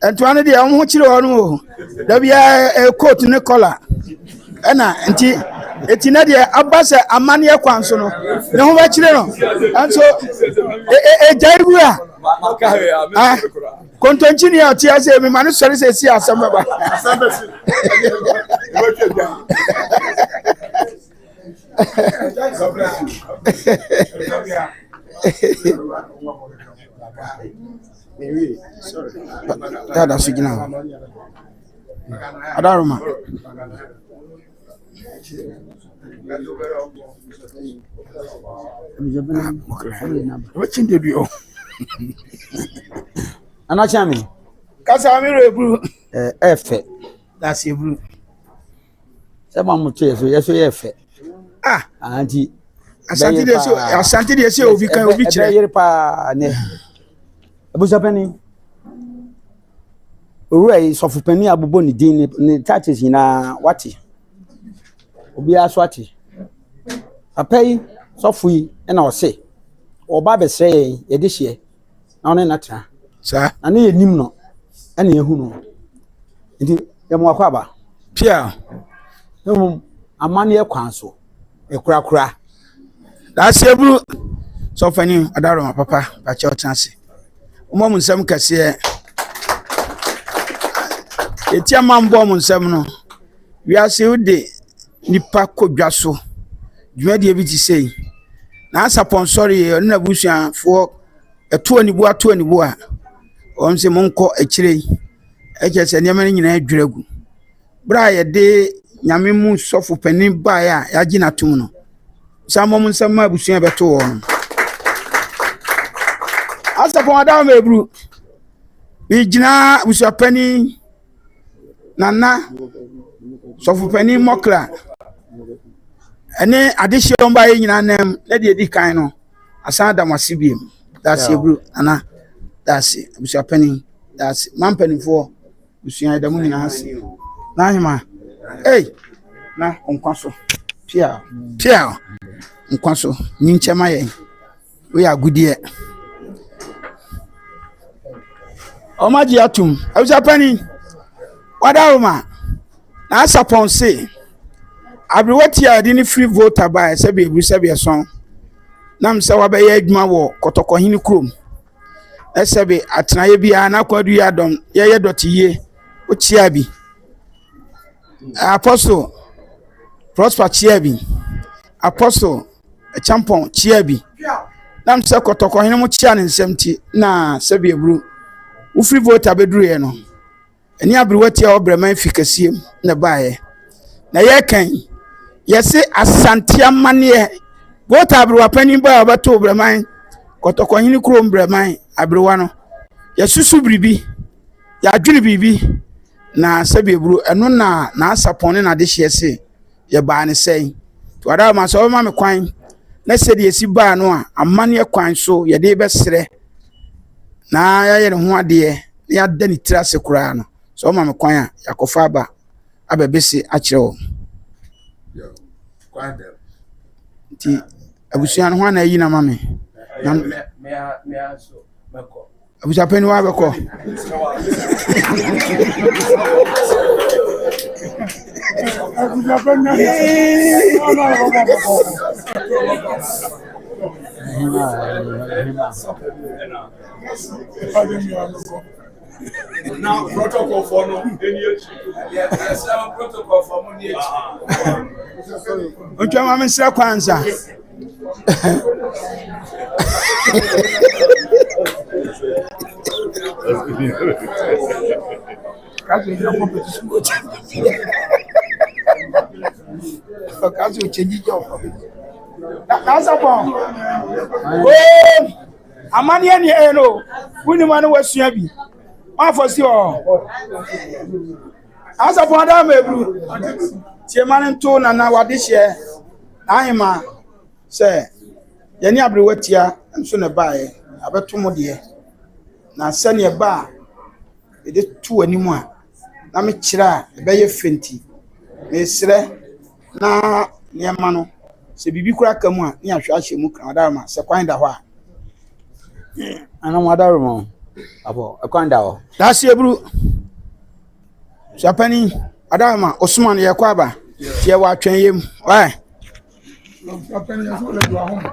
Antoine de am ho kire wono o da bia coat ne collar na enti na de abase amane kwan so no ne ho ba kire no anso jaibu a kontonchi ni ati ase me manu sori se si asem ba Dada sugina adaruma watching the video anachami kasa mi rebru efe that's ebru sema mutu yeso yefe anti asante de se obi kan obi kire yere pa ne abusapani oruai sofupani abubo ni din ni churches na wati obi aso ati apai sofui na ose oba besre ye de hye na one natra sa na ne yenim no na ehu no nti yemo akwa ba pia amane kwan so ekura that's ebru so fani adaroma papa ba che otanse mo mun sam kase etia mambo mun sam no wiase ude nipa kodwa so dwade bi ti sei na sponsor na busuan fo eto anibu a on se monko ekire eje se niam nyina adwiragu bra ye de nyame mu sofo panin ba ya yagina tum no samo mun sam ma busuan beto won asapon adam ebru bijina busuapani nana sofo panin mokla ene adehye omba ye nyina nam na de edi kan no asan da masibiem that's ebru ana that's busuapani that's mampanifo busuan da mu nyina hase na hima na onkwaso pia onkwaso nyinchema ye we agudie omaji atum busuapani wadawuma na asaponse abriwati a de ni free voter by se be ebru se be son nam se wa be ye adwuma wo kotokohini krom esebe atenaye bia na kwadu ya dom ye dotiye o chia bi apostle prosper chia bi apostle champon chia bi nam se kotokohini mu chia ne nsemti na sebe ebru u free voter be duru ye no eni abriwati a obreman fikasiem na baaye na ye kan yesi asantia mane voter abriwa panin ba obato obreman kotokohini krom breman abriwa no yesusu bribi ya dwene bibi na sebe ebru eno na asapone na de hye se ye ba ne sei to ada ma so ma me kwan na se de esi ba no a amane kwan so ye de be sere na ya ye ne ho ade ya da ni tira se kura no so ma me kwan a yakofa ba abebesi a kire wo Kwan da. ti abusuan ho na yi na ma me na Me so meko. abusuan pani wa be ko Now protocol for no any yes protocol for money. Ojo ma me sira kwanza Kazu change job. That's a bomb. Oh, amani any eno. Wini manu wasua bi. Ma for see o. As a bomb da mebru. Tie man to na wade hye. Ahima say yeni abrewatia nso ne bae abeto mo de. Na sane ba e de tu animu a na me kira e be ye fenti. Me sire na niema no se bibi kura kamu a ni ahwa ahye mu kan da ma se kwan da ho a ana mo adaru mo abo akwan da ho da se ebru Japani adama Osman ye kwa ba ye wa twen yem why Japani ya so le do ahom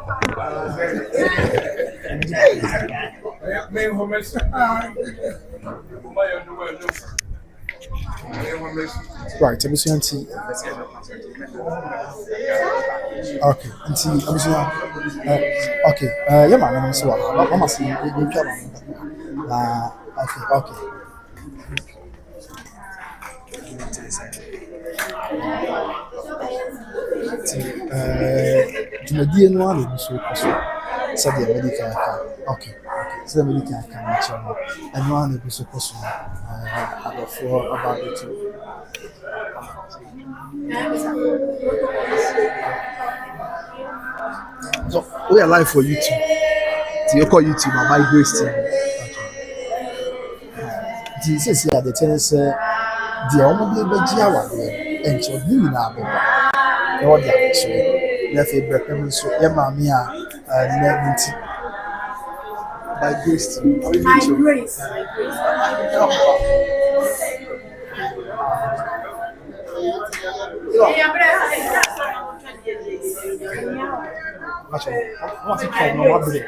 Me homes. Right, abusuanti. Okay, nti abusuan. Okay, yeah, man, I'm so. Mama say you try man. Okay. Jumadi no ana so koso. Said the medical car. Okay. So the medical car actually. And no ana so koso. About it too. So we are live for YouTube. So you call YouTube by Grace TV. This is here the thing say the omo be beji awade encho ni na beba. E wo dia che. Na fe brepem so e ma me a na nti. By Grace TV. By Grace. What's it called? No, what break?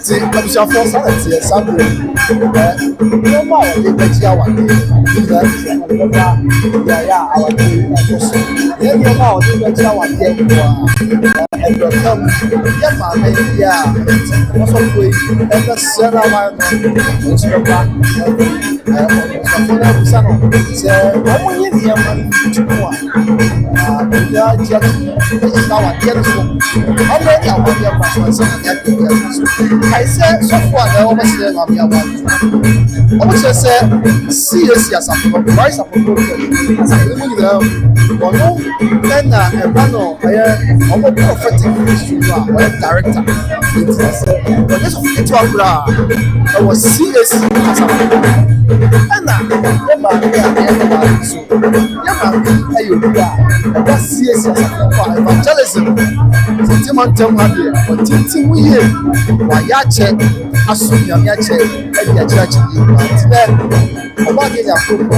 ti abusuafoɔ saa na teɛ saa bere nneɛma a wɔde bɛgye awadeɛ nyinaa ti ɔbɛba yɛayɛ a awadeɛ ɛkɔ so yɛ nneɛma a wɔde bɛgye awadeɛ wɔ a ɛbrɛka mu yɛ maame yi a wɔsɔfo yi ɛbɛsɛ no ama no nso bɛba ɔsɔfo no abusa no sɛ wɔn nyɛ nneɛma no tu mu a bɛnya gye ɛhyɛ awadeɛ no so ɔbɛ yɛ awadeɛ ma so ɛsɛ na yɛ awadeɛ so kae sɛ sɔfo a na wɔbɛsɛ maame awadeɛ ɔmo kyerɛ sɛ CAC asafo no Christ Apostolic Church asafo no nyinaa ɔno ɛna ɛba no ɛyɛ ɔmo prophetic ministry no a ɔyɛ director nti sɛ ɔnyɛ sɔfo ketewa koraa ɛwɔ CAC asafo no ɛna yɛ maame a ɛyɛ maame so yɛ maame ɛyɛ obi a ɛba CAC asafo no a evangelism tintima ntɛm ha deɛ ɔtintim yie wayɛ akyɛ aso nyame akyɛ ɛde akyerɛkyerɛ yie nti dɛ ɔba de yɛ akɔkɔ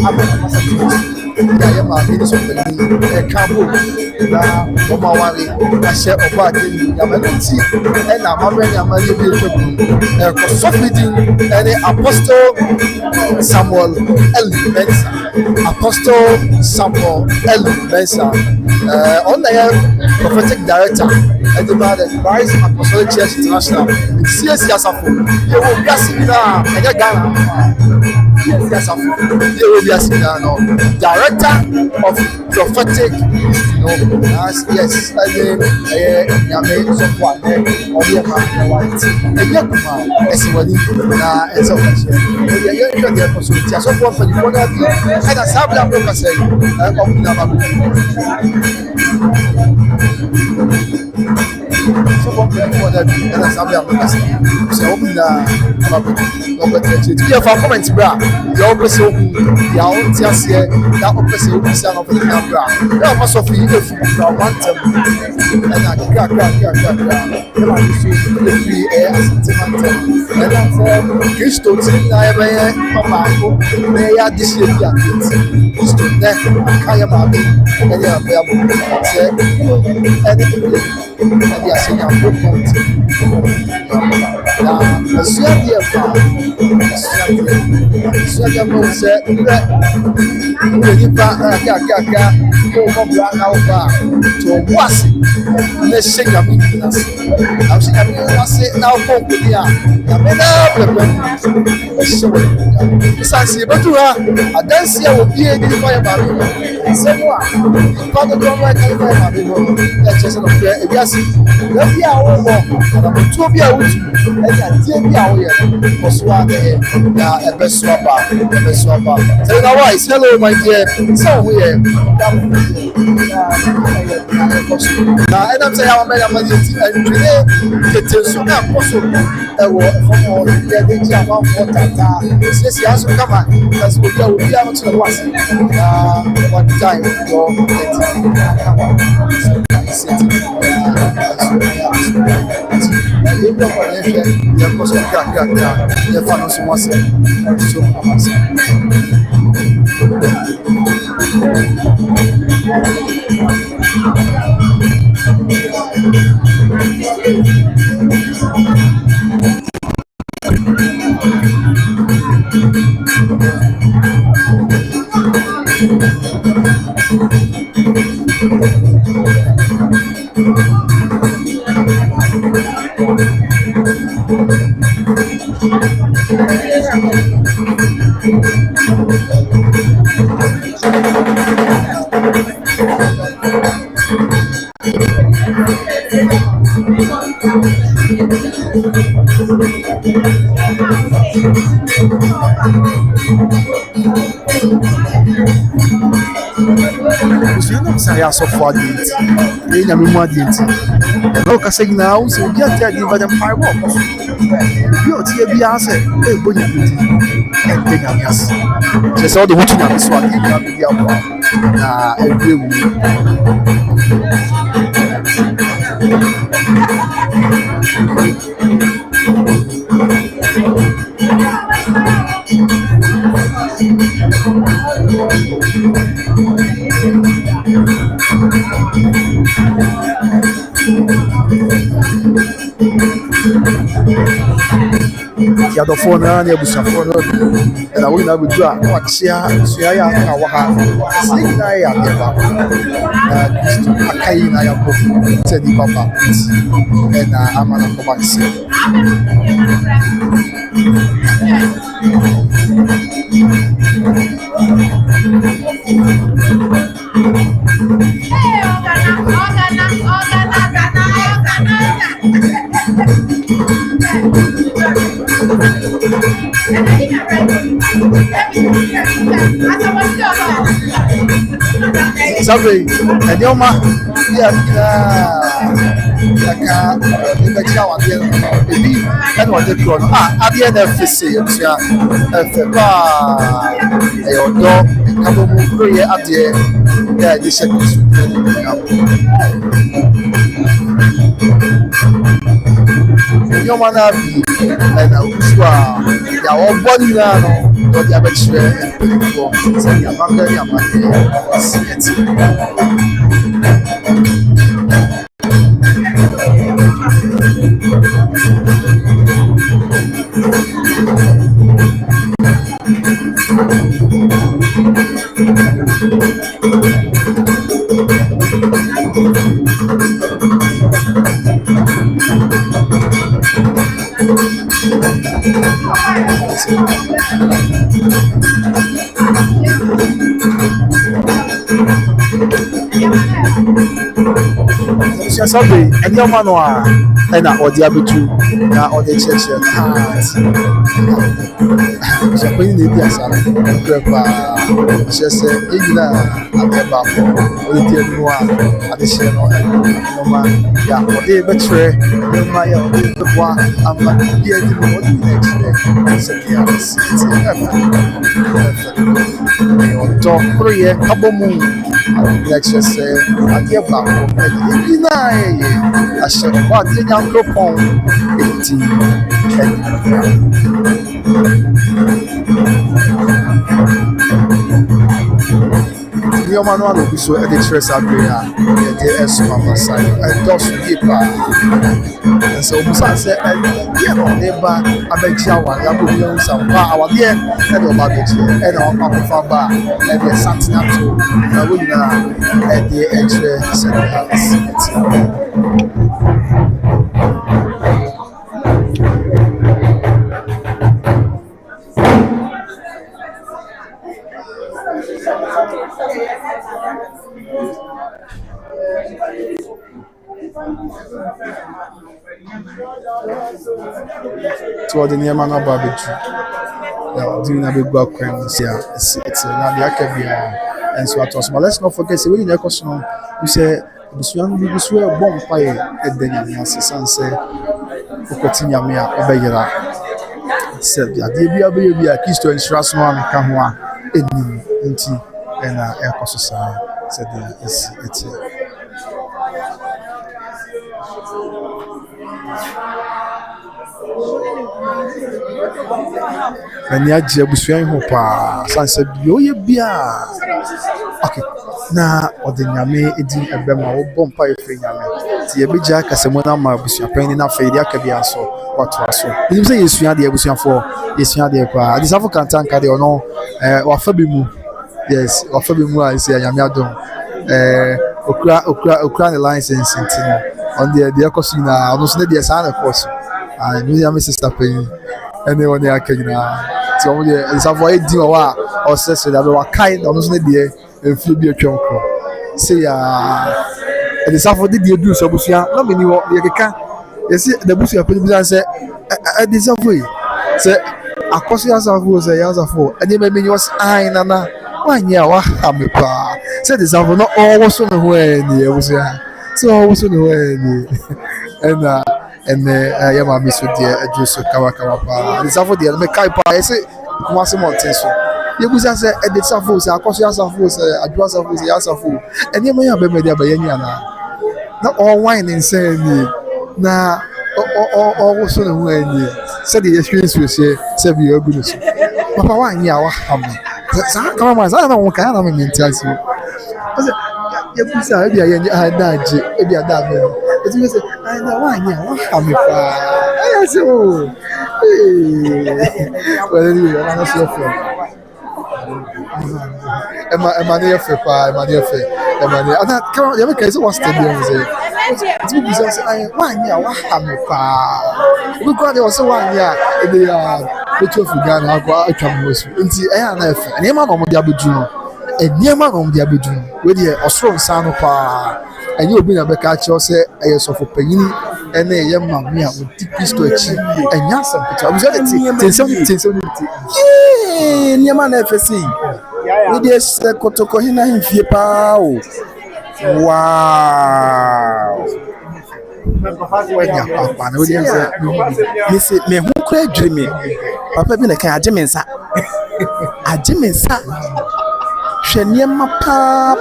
aba kasa tuntun yɛ ayɛ maame ne so pɛni ɛka bo na ɔma ware ahyɛ ɔba de ne nyame no nti ɛna amammerɛ ne amanneɛ bi atwa mu ɛkɔ sɔfo din ɛne Apostle Samuel Eli Mensa Apostle Samuel Eli Mensa ɔno na yɛ prophetic director ɛde ba the Christ Apostolic Church International CAC asafo yɛwɔ wiase nyinaa ɛnyɛ Ghana CAC asafo yɛwɔ wiase nyinaa no director of prophetic no yes ɛde ɛyɛ nyame sɔfo a nɛ ɔde yɛ ma ɛwɔ ati ɛnyɛ kuma ɛsɛ wɔni na ɛsɛ ɔkakyɛ ɛyɛ yɛhwɛ deɛ ɛkɔ so nti asɔfoɔ mpanyinfoɔ no abi ɛna saa bla bla kasa yi ɔmo nyinaa ba sɔfo mpanyinfoɔ no abi ɛna saa bla bla kasa yi sɛ ɔmo nyinaa aba bɛ ɔbɛtɛ akyire ti yɛ fa comment bra deɛ ɔpɛ sɛ ɔhu deɛ ɔnte aseɛ na ɔpɛ sɛ ɔhu si anɔpɛ nyinaa bra na ɔma sɔfo yi efu bra ɔma ntɛm ɛna kakra ɛma ne so efiri ɛyɛ asantema ntɛm ɛna sɛ kristo ti na yɛbɛyɛ ɔbaako na yɛyɛ adehyɛ bi a kristo nɛ aka yɛ maame ɛne abɛyɛ abɔ sɛ ɛne ebile ɛde ahyɛ nyampo pɔnte na asuadeɛ fa asuadeɛ ma wo sɛ mmerɛ wowɛ nipa kakrakra na wɔmmɔbra na woba a nti ɔbo ase na hyɛ nyame nyina ase na wohyɛ nyame nyina ase na wokɔ nkɔni a nyame na brɛbrɛ ɛhyɛ wɔ ɛsiane sɛ yɛbɛdu ha adanse a wɔbie de nipa yɛ maame no nsɛm a nipa dodoɔ no ɛka nipa yɛ maame no ɛkyerɛ sɛ nokorɛ ewiase da bi a wowɔ anamotuo bi a wotu ɛne adeɛ bi a woyɛ no kɔ so a ɛyɛ na ɛbɛso aba sɛ na wise hello my dear sɛ wo ho yɛ na ɛnam sɛ yɛawama yɛama deɛ nti ɛntwene tete nso na ɛkɔ so ɛwɔ ɛfam hɔ yɛde gye amanfoɔ tataa siesie aso kama na sɛ obi a obiara no kyerɛ no ase na wɔgyae dɔ ɛti akama sɛti yɛbi ɔkɔ ne hwɛ yɛkɔ so kakrakra yɛfa no so mu asɛ so amasa Saya asɔfo adeɛ nti ɛyɛ nyame mu adeɛ nti ɛna wokasa nyinaa wo sɛ obi ate adeɛ mfa de mpaebɔ ɔkɔ so bi a ɔteɛ biara sɛ ɛbɔ nyame di ɛnde nyame ase kyerɛ sɛ wode woto nyame so adeɛ nyinaa bɛdi aboa na ɛwerɛ wu Yadɔfoɔ no ara ne abusuafoɔ no ɛna wɔn nyinaa bɛdu a na wakyea abusua yɛ aka wɔ ha sɛ nyinaa yɛ adeɛ baako na kristo aka yi nyinaa yɛabɔ sɛ nnipa baako ti ɛna ama no akɔba nseɛ. Sabe, nneɛma yɛ nyinaa yɛka ɛbɛkyerɛ awadeɛ no ebi ɛna wɔde korɔ no adeɛ na ɛfɛ se abusua ɛfɛ paa ɛyɛ ɔdɔ nkabɔ mu kuro yɛ adeɛ yɛ a yɛde hyɛ kristu nneɛma no abi ɛna ogusu a yɛ wɔbɔ ne nyinaa no na ɔde abɛkyerɛ mpanimfoɔ sɛ yɛabaka ne amadeɛ si ɛte. Sabe, nneɛma no a ɛna ɔde abɛtu na ɔde kyerɛkyerɛ heart hyɛpanyin na ɛdi asa no ɔkorɛ paa kyerɛ sɛ ɛnyina adeɛ baako ɔde di anim a ade hyerɛ no nneɛma yɛ a ɔde bɛkyerɛ nneɛma yɛ a ɔde bɛboa ama bi adi mu ɔde nyina kyerɛ sɛ deɛ asi ti ɛfɛ ɛyɛ ɔdɔ koroyɛ kabɔ mu yɛ kyerɛ sɛ adeɛ baako ɛde ebi naa yɛ ahyɛ hɔ adeɛ nyankoropɔn eti nneɛma no ano bi so ɛde kyerɛ saa bere a yɛde ɛso amasa ɛdɔso yie paa ɛsɛ obusa sɛ ɛdeɛ na ɔde ba abɛgye awadeɛ abɔ bi ɛho sampa awadeɛ ɛde ɔba abɛgye ɛna ɔba akɔfa ba a ɛde satena to na wɔn nyinaa ɛde ɛkyerɛ sɛ ɛde asi ɛti. So the nneɛma no aba abɛtu na ɔde nyinaa bɛgu akwan mu si a ɛti na deɛ aka biara nso atɔ so but let's not forget sɛ wɔn nyinaa ɛkɔ so no bi sɛ abusua no bi gu so ɛbɔ mpaeɛ ɛda nyame ase san sɛ ɔkɔte nyame a ɔbɛyera sɛ adeɛ bi abɛyɛ bi a kristo nhyira so a meka ho a ɛnim nti ɛna ɛkɔ so saa sɛdeɛ ɛsi ɛteɛ. Ani agye abusua yi ho paa sansa bi oyɛ biaa okay na ɔde nyame edi ɛbɛm a wɔbɔ mpa efiri nyame ti yɛbɛgya akasamu na ama abusua panyin na afei de aka bi aso watoa so enim sɛ yɛsua deɛ abusuafoɔ yɛsua deɛ paa adesafo kantanka deɛ ɔno wafa bi mu yes wafa bi mu a sɛ nyame adom okura ne license nti no ɔno deɛ ɛkɔ so nyinaa ɔno nso ne deɛ saa na ɛkɔ so ne nyame sister panyin ɛne ɔne aka nyinaa ti ɔmo deɛ adesafo ayɛ di wɔ a ɔsɛsɛ deɛ wakae ɔno nso ne deɛ mfie bi atwam korɔ sɛ adesafo de deɛ duru so abusua na meni hɔ deɛ keka yɛsi n'abusua panyin bi sɛ adesafo yi sɛ akɔso yɛ asafo sɛ yɛ asafo ɛne mɛmɛ nyɛ ɔsɛ ayi nana wanyɛ a waha me paa sɛ adesafo na ɔwɔ so ne ho ɛni abusua sɛ ɔwɔ so ne ho ɛni ɛna ɛnɛ yɛ maame so deɛ aduru so kawakawa paa adesafo deɛ mɛkae paa yɛsɛ kumase mɔnten so yɛbusa sɛ adesafo sɛ akɔso yɛ asafo sɛ adwo asafo sɛ yɛ asafo ɛnneɛma yɛ abɛmɛ de abayɛ ni anaa na ɔwan ne nsa ani na ɔwɔ so ne ho ani sɛdeɛ yɛhwɛ nsuohyɛ sɛ bi agu no so papa wanyɛ a waha me saa kama ma saa na wɔn kan na me mente ase o ɔsɛ yɛbusa ebi a yɛnyɛ ada agye ebi ada abɛ But you say, I know why you have me. I say, oh, well, anyway, I'm not sure. Emmanuel Fepa, Emmanuel Fe, Emmanuel. And that come on, you make it one stadium. Say, you be say, I one year, what have me pa? We go there also 1 year. The two of Ghana, I go come most. Until I am F. And Emma no dia bedu. And Emma no dia bedu. We dey osoro nsano pa. And you be na be catch you say I so for penyin. And then your mammy would take this to achieve. And Yansan, I was at it. Niaman FSC. We just Kotokohina in Fipa. Wow. Miss me who could dream Papa been a car, Jimensa. A Jimensa. Sheniama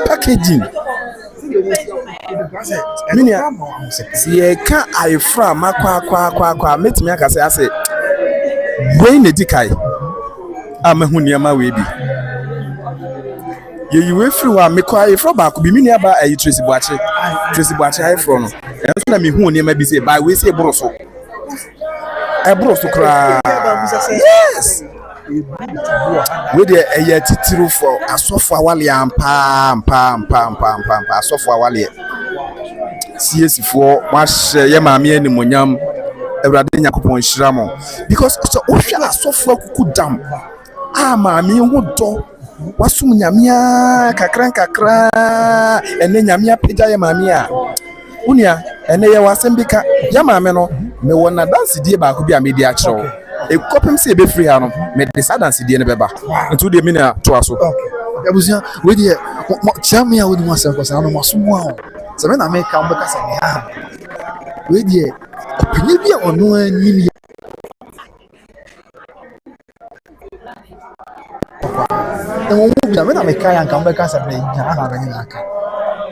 packaging. Minia, see, can't I from Makwa, meet me. I say, Brain the Dikai. I'm a Huniama Webi. You were through a Mikwa from back, be many about a Tracy Batchy, I from. And let me who near be say by we say Brosso. A Brosso cry. Yes. With a year to for a sofa wally and pam, a sofa wally. CS4 wash Yamami and Monyam, a Radina Coupon Shramo. Because so Osha sofa could damn. Ah, mammy, would do. Wasum nyamia kakra ene nyamia pija ya mamia unia ene ye wasembika ya mame no me wona dance die ba ko bia me dia kiro e kopem se be free ha no me de sa dance die ne beba ntu de me na to aso abusia we die chamia we mo asem ko sa no masomo a se me na me ka mbeka sa me ha we die opini bia ono animi and when I make and come back as a brain, I mean,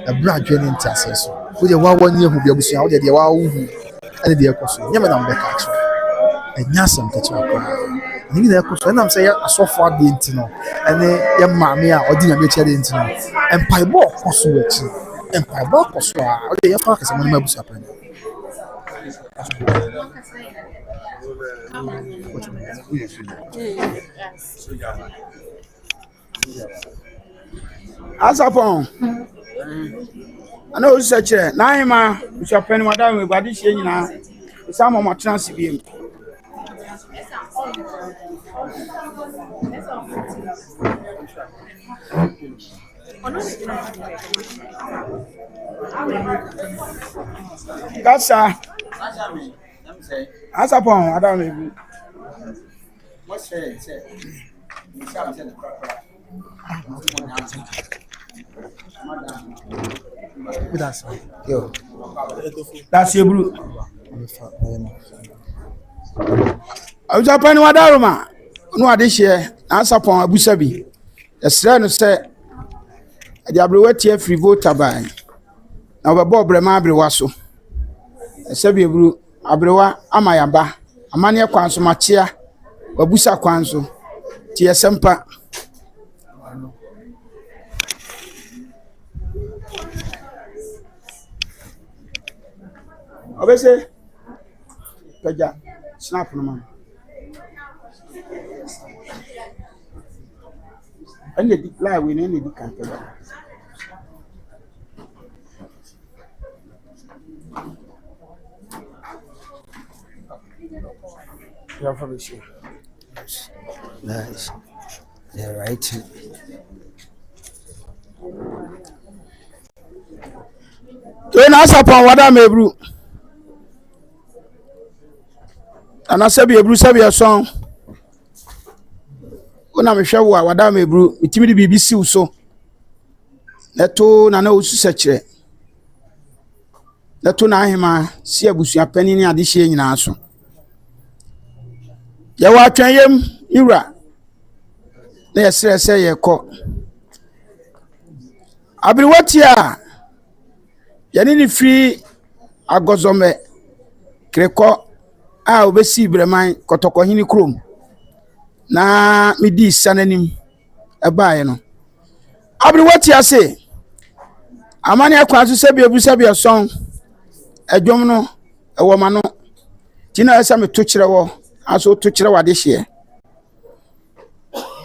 a brand joining tasses. With the 1 year who be able to out the wow and the apostle, never done back action. And Yassam to talk. And the apostle, and I'm saying a so far the intino, and the young mamma or dinner make it intino, and Pieball also it, and Pieball also are the apartments and members happen. Asapon. I know such a Naima, which are penny madam with body shame now. Some of my transcript. That's Asapon, I don't know. What's it? That's your blue. I was upon Wadaruma. No, this year, answer upon Abusabi. The Sren said, the Abruetia free voter by. Now, Bob Remabri Wasso. The Sabi Bru Abrewa Amayaba, Amania Quanso Machia, Babusa Quanso, Tia Sempa. Obese Kaja snap no man and the lie we need the can you have a share nice yeah right to na sapon wada mebru ana sabi ebru sabi ason ona me hwe wo wada mebru mitimi de BBC so neto na osu sekire neto na ahema si abusua pani ni ade hye nyina so ye wa twanyem ira na yesere se ye ko abiriwatia yani ni free agozome kreko a obesi breman kotokohini krom na midi sananim ebaye no abri wati ase amani akwaso se bi ebusa bi son adwom no ɛwɔ ma no tina ɛsɛ me to kyerɛ wɔ aso to kyerɛ wade hye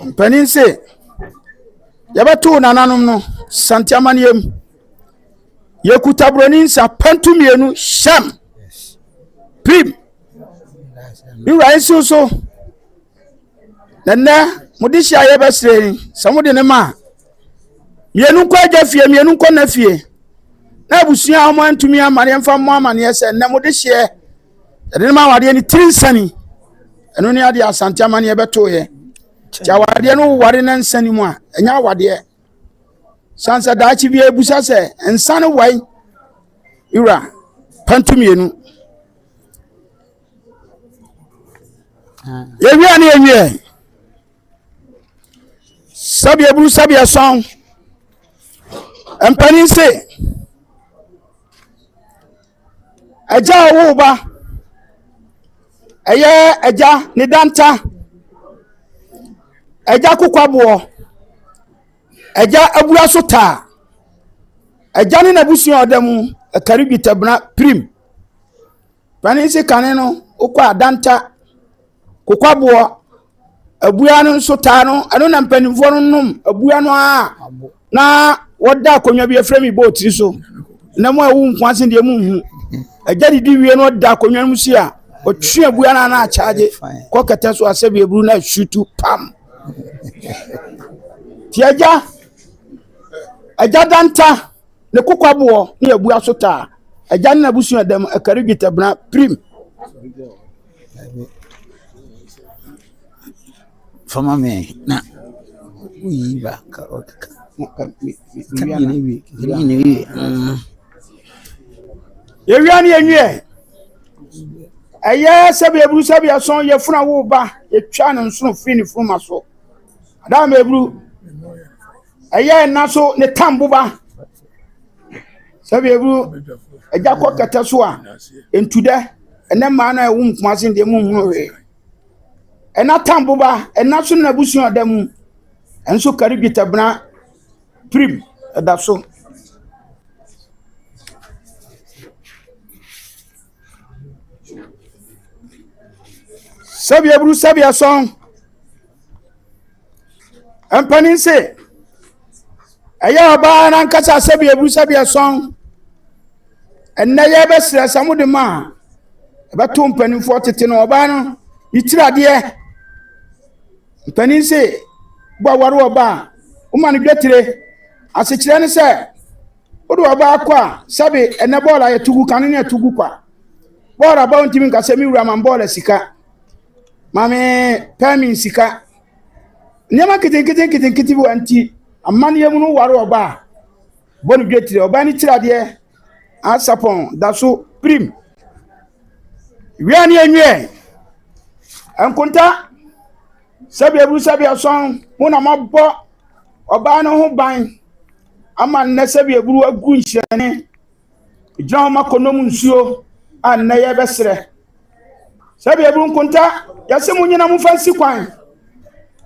mpanin se yɛbɛto nananom no santiamaniem yɛkuta broni nsa pantumienu sham prim Iwura nsi so nana mode hye yɛbɛsrɛ sɛ mode ne ma mienu nkɔ agya fie mienu nkɔ na fie na abusua ɔmo antumi amane mfa mo amane sɛ na mode hye ɛde ma wade ni trinsani ɛno ne ade asante amane yɛbɛto yɛ tia wade no ware na nsani mu a ɛnya wade sansa daachi bi ebusa sɛ nsane wai Iwura pantumienu yewia ne yewia sabia buru sabia song empanin se aja wo ba eye aja ne danta aja kokwabo aja abura sota aja ne nabusu odamu akaribi tabna prim panin se kane no okwa danta kokwabo abua no sota no ano na mpanimfo no nom abua no a na woda akonwa bi efremi boatiri so na mo awu nkwase de mu hu aja didi wie no da akonwa mu si a otwe abua na na charge ko kete so asabi eburu na shutu pam ti aja danta ne kokwabo ne abua sota aja na busu adam akari gitabna prim Fama me na uyi ba ka yewia ne yenwie eye sabe ebru sabe ason ye funa wo ba ye twa ne nsono firi ne fuma so adam ebru eye na so ne tambo ba sabe ebru eja ko kete so a entude ene ma na ewu nkumase de mu hunu we ena tambo ba ena so na busu adamu enso karibita bna prim da so sabia bru sabia son empanin se aya ba na nkasa sabia bru sabia son enna ye besra samude ma ebato mpanin fo tete no oba no itirade mpanin se bo waro oba uma no dwetire asekire ne se odo oba akwa sabe ene bola ye tugu kan ne tugu kwa bola ba ontimi nkase mi wura man bola sika mame pami sika nyama kiti bu anti amane yemu no waro oba bo no dwetire oba ni tirade asapon daso prim wiani enwe ankunta sabe ebu sabe ason huna mabbo oba no ho ban ama nne sabe ebu agu nhirane ejra makonom nsuo anna ye besre sabe ebu nkunta yase munyina mu fansi kwan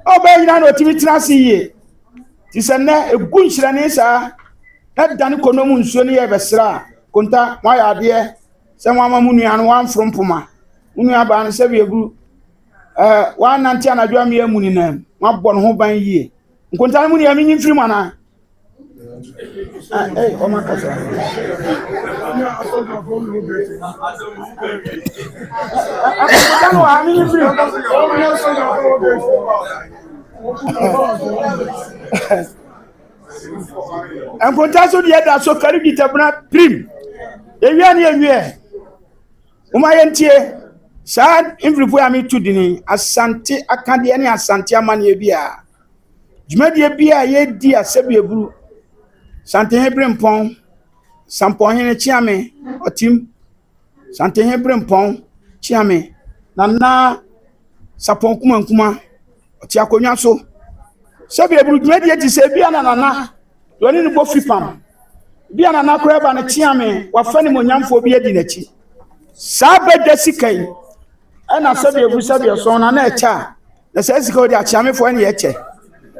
oba nyina no timitina siye ti sanne egu nhirane sa na dan konom nsuo ne ye besra kunta ma ya de se mama munua no wan frompoma munua ba no sabe ebu wa nanti anadwo am ya muni na mabɔ no ho ban yie nkontan muni ya minyi mfiri mana o ma kasa nkontan wa minyi mfiri nkontan so de da so kari gitabna prim ewia ne ewie o ma yentie Sad imfripo ya mi tudini asante akade ne asante amane bia dwumadie bia ye di asabe eburu sante hebrempon sampon hene chiame otim sante hebrempon chiame na sapon kuma oti akonwa so sabe eburu dwumadie ti se bia na doni ni bo fipam bia na kora ba na chiame wa fani monyamfo bia di nachi sabe desikai ana sabe ebu sabe so na echa na se sika odi achiamefo na eche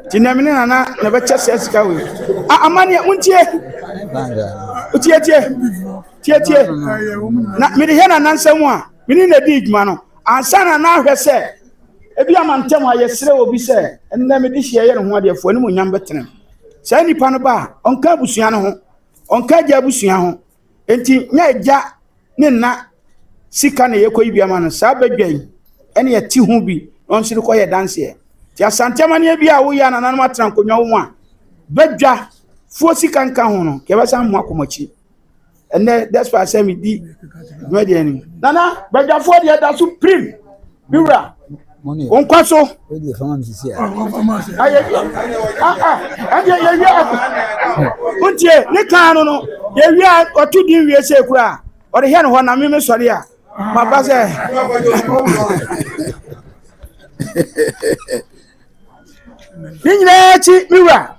tinamine nana na beche sesika we amane untie tie na me de hena nansam a me ni na di djuma no ansa na hwe se ebi amantem a yesere obi se enne me de hie ye no ho ade fo ani mo nyam betene sai nipa no ba onka abusua no ho onka gya abusua ho enti nya gya ne na sika na yekoyi bia ma no sa badwan ene ye ti hu bi on sire ko ye dance ye ti asantema ne bia wo ya nananom atran konwa wo a badwa fo sika nka ho no ke ba san mo akomachi ene that's why say me di media ni nana badwa fo de da supreme biura on kwaso we fama msisi aye untie ne kan no ye wi otudi wi ese kura o de he no ho na me sori a ma ba se ninyina chi miwa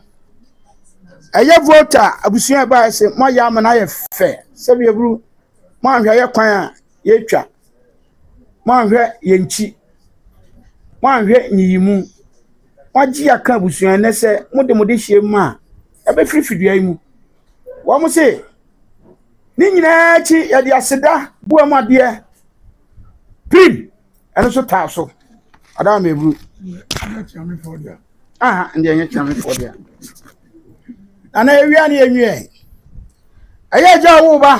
eye voter abusua ba se mo ya ma na ye fe se bi ebru mo anhwe ye kwan a ye twa mo anhwe ye nchi mo anhwe nyiyimu wagi aka abusua ne se mode hie ma e be firifidua yi mu wo mo se ninyina chi ye de aseda bu amade pim eno so ta so ada me ebru ndi enye chame for dia ana ewia ne enwie aye ja wo ba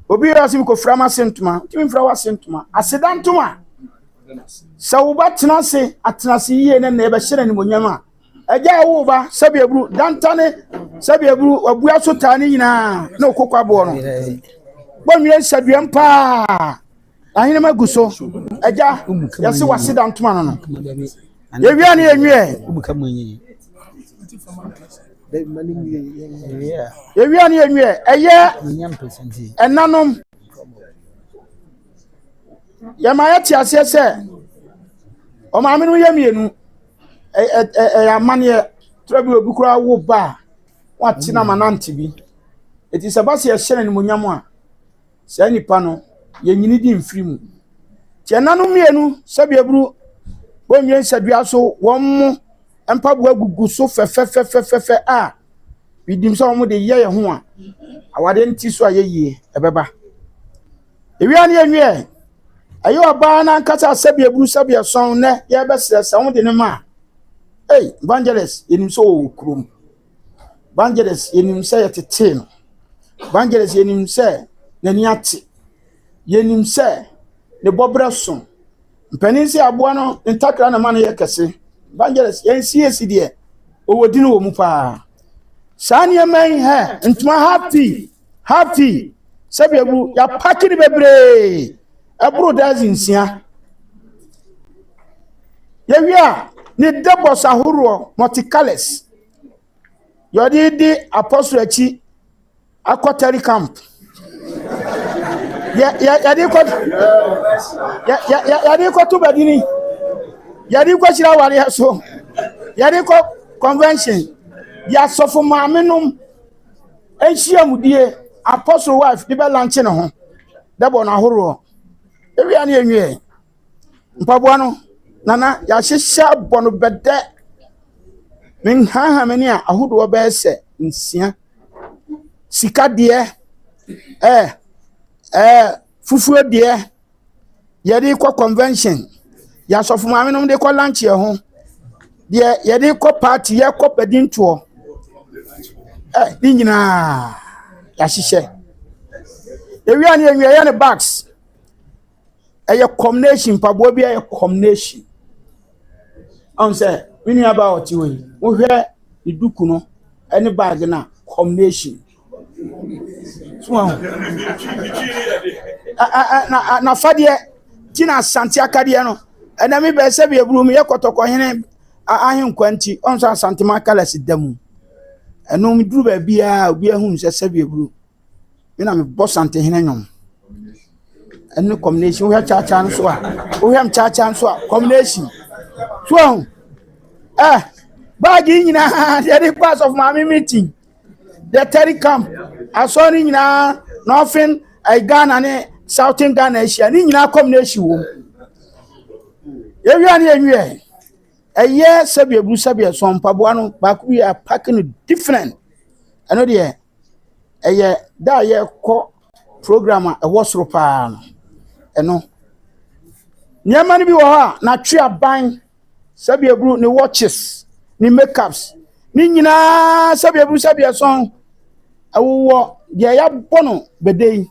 obi rasim ko frama sentuma timi fra wa sentuma asedantuma sawuba tenase atenase yiye ne na ebe hye ne monyama aja wo ba sabe ebru dantane sabe ebru abua so tane nyina na okokwa bo no bonwie saduam pa ahine maguso aja yase wasedantuma no ewia ne enwie ubuka munyi ewia ne enwie eye nyam percent enanom yama ya ti ase se o ma amenu ye mienu amane trabi obi kura wo ba wati na manante bi eti se ba se hye ne monyam a se nipa no ye nyini di mfirimu ti enanom mienu se bi ebru bonye sadua so wom empaboa gugu so fefefefefe a bidim so mo de ye ho a awade nti so ayeye ebeba ewia ne enwie ayo ba na nkasa sabi ebru sabi son ne ye besere se wo de ne ma evangelist yenim so okrom evangelist yenim se yetete no evangelist yenim se nani ate yenim se ne bobra so mpanisi aboa no ntakra na mane yekese evangelist yensi de owodi no wo mu pa sani emen he ntuma happy sabi ebru ya pakini bebre ebru dazi nsia yewia ni debos ahoro multicolours yodi di apostle achi akotari camp ya di ko to badini ya di ko shira wari so ya di ko convention ya sofo maamenum enhia mudie apostle wife di be lanche ne ho debo na ahoro ewia ne enwie mpaboa no nana ya hyehyɛ bono bede men ha mani a ahodo be se nsia sika de fufuo de ye de ko convention ya sofo maamenum de ko lunch ye ho de ye de ko party ye ko pedinto di nyina ya hyehyɛ ewia ne enwie ya ne bags eye combination pabo bi eye combination on say mini aba oti we wo hwe iduku no ene bag na combination so na fade tina asante akade no ena mi be se be ebru mi yekotoko hene ahin kwanti on so asante makala sidamu eno mi duru ba bia obi ahun se be ebru mi na me boss ante hene nyom eno combination we cha nso a we am cha nso a combination so bag nyina the pass of my meeting the Terry camp asori nyina nothing I Ghana ne Southern Ghana Asia ni nyina combination wo ewia ne enwie ɛyɛ sɛbi eburu sɛbi ɛsɔn mpaboa no baako bi yɛ packing no different ɛno deɛ ɛyɛ da yɛ kɔ program a ɛwɔ soro paa no ɛno nneɛma no bi wɔ hɔ a n'atwe aban sɛbi eburu ne watches ne makeups ne nyinaa sɛbi eburu sɛbi ɛsɔn ɛwɔ deɛ yɛabɔ no bɛde yi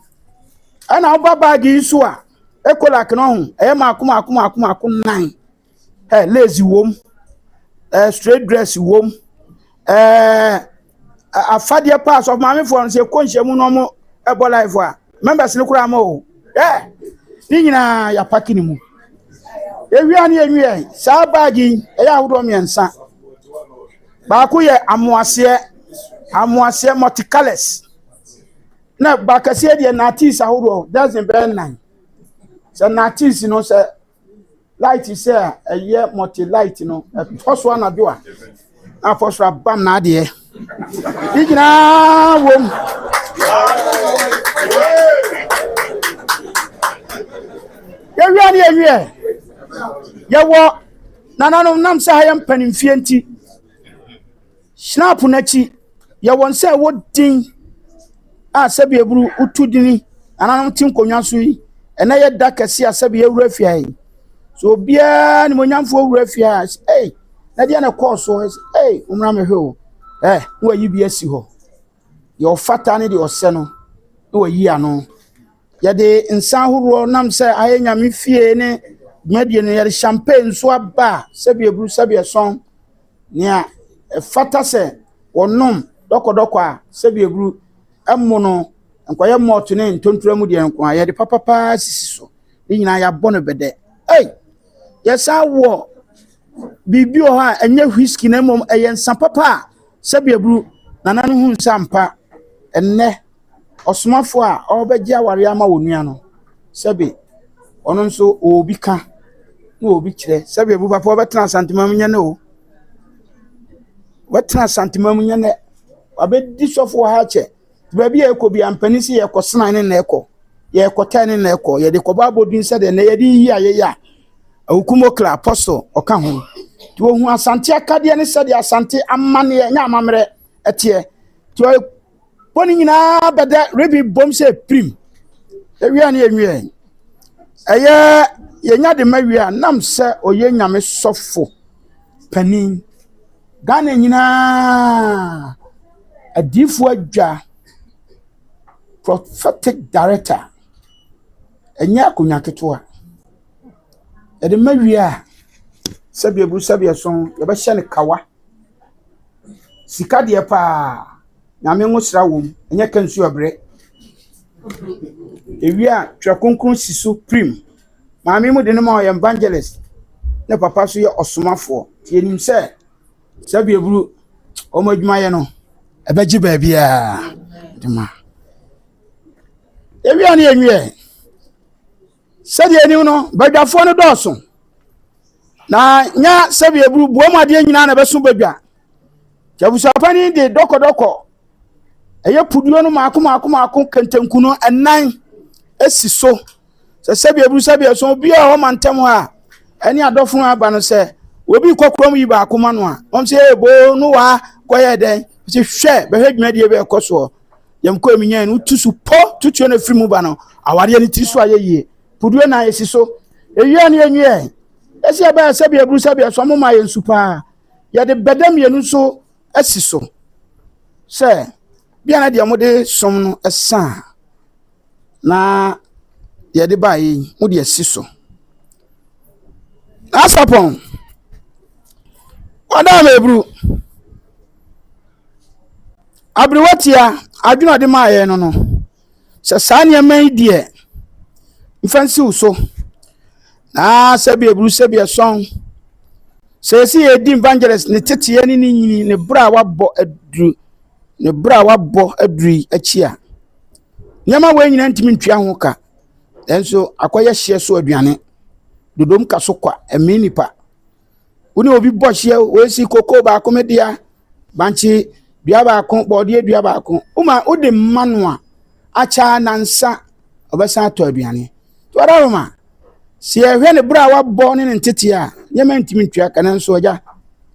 ɛna ɔba baagi yi so a ekolak no ho ɛyɛ maako 9 lazy wom straight dress wom afadeɛ pass of maame for no sɛ konhye mu no mo ɛbɔ life a members ne kura ma o ni nyina ya paki ni mu ewia ne enwie saa baagi ɛyɛ ahodo miɛnsa baako yɛ amoaseɛ multicolors na bakase deɛ natis ahodo dozen bɛn 9 sɛ natis no sɛ light sɛ ɛyɛ multi light no ɛtɔso anadwo a afɔsra bam na adeɛ digina wom yɛwia ne yɛwie yɛwɔ nananom nam sɛ ha yɛ mpanimfie nti snap n'akyi yɛwɔ nsɛ wodin a sɛbi eburu utu dini nananom tim konwa so yi ɛna yɛ da kɛse a sɛbi ewura fia yi so bia ni monyamfo ewura fia na dia na course so umra me hwe o wo yi bi asi hɔ yɛ ɔfata ne de ɔsɛ no wo yi ano yɛ de nsan horo nam sɛ ayɛ nyame fie ne dwumadie no yɛ champagne so aba sɛbi eburu sɛbi ɛsɔn nea fata sɛ wɔnom dɔkɔdɔkɔ a sɛbi eburu ɛmo no nkɔyɛ mɔto ne ntontura mu deɛ nko ayɛ de papapa sisi so ne nyina ya bɔ no bɛdɛ yɛsa wɔ bibi o ha ɛnyɛ whisky na mom ɛyɛ nsa papa sɛbi eburu nana no hu nsa mpa ɛnnɛ ɔsomafo a ɔbɛgye aware ama wonua no sɛbi ɔno nso obi ka na obi kyerɛ sɛbi eburu papa ɔbɛtena santimam nyɛ ne o wɛtena santimam nyɛ ne abɛdi sɔfo ha kyɛ baabi a ɛkɔ bi ampani si yɛkɔ sena ne na ɛkɔ yɛkɔ ta ne na ɛkɔ yɛde kɔba abɔdin sɛ de na yɛde yi ayɛyɛ awukumo kla apostle ɔka ho ti wo hu asante akadeɛ ne sɛ de asante amane nya amamre ɛteɛ ti wo boni nyina bɛda rebi bom sɛ prim ewia ne enwie ɛyɛ yɛnya de mawia nam sɛ oyɛ nyame sɔfo panin Ghana nyina adifo adwa prophetic director enya akonya ketewa ede mawia sabi eburu sabi eson ye be hye ne kawa sika de pa nyame ngosra wom enya kansu abre ewia twakonkron siso prim maame mu de no ma evangelist ne papa so ye osomafo tie nim se sabi eburu o ma adwuma ye no ebeji ba bia dema ewia ne enwie sɛde anim no badwafo no dɔɔso na nya sɛbe eburu buomade nyina na bɛso badwa jabusapani de dɔkɔdɔkɔ ɛyɛ puduo no maako kentanku no ɛnan esi so sɛbe eburu sɛbe so bi a hɔ mantem ha ɛne adɔfo aba no sɛ obi kokrom yi ba akoma no a wɔm sɛ ebo no wa kɔyɛ dɛn sɛ hwɛ bɛhwɛ dwumadie bɛ ɛkɔ so yɛmkɔ eminya no tusu po tutuo na firi mu ba no awade ne tiri so ayɛ yie puduo na yesi so ewia ne enwie esi aba sabi eburu sabi so mo ma yensu pa ya de bedam yenu so asi so se bia na de amode som no esa na ye de ba yi mo de asi so asapon wada me eburu abriwatia adwuna de ma ye no no se sa ne man die mfansi uso na sabi eburu sabi eson sesi edi evangelist ne tete ni nyini ne bra wabɔ adru achia nyama we nyina ntimi ntwa ho ka enso akoye hye so aduane dodom ka so kwa emi nipa woni obi bɔ hye we si koko ba komedia banchi dua ba kon bɔde dua ba kon uma ode manoa acha nansa obesa to aduane to aroma si ehwe ne bra wabɔ ne ntete a nyɛma ntimi ntua kana nso agya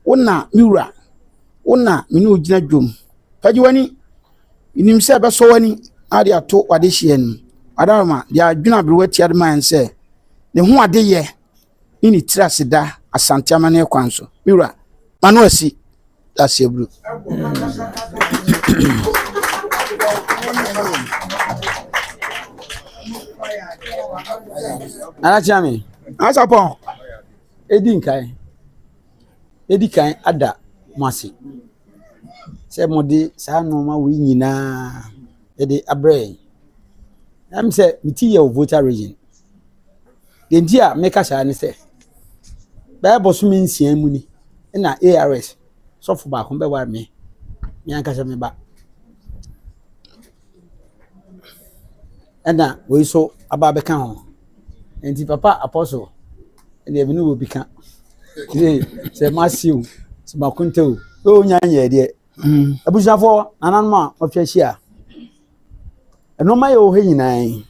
wona miwura wona mene ogina dwom pagye wani nim sɛ bɛsɔ wani ade ato wade hye anim adaroma de adwena berewa tia de man sɛ ne ho ade yɛ ni tira seda asante amane kwan so miwura manu asi dase bru Nana Chami. Asapon. Edi kan ada mwasi. Se modi sa normal we nyina ede abre. Am se miti ye voter region. Denti a meka sha ne se. Ba boso mi nsia mu ni na ARS so fo ba ko be war me. Me anka se me ba. Ena we so aba be kan ho. Enti papa apostle ene ebi no obi kan se masiu se makunte o nya nya de abusafo nananum a ofia eno ma ye o he nyinan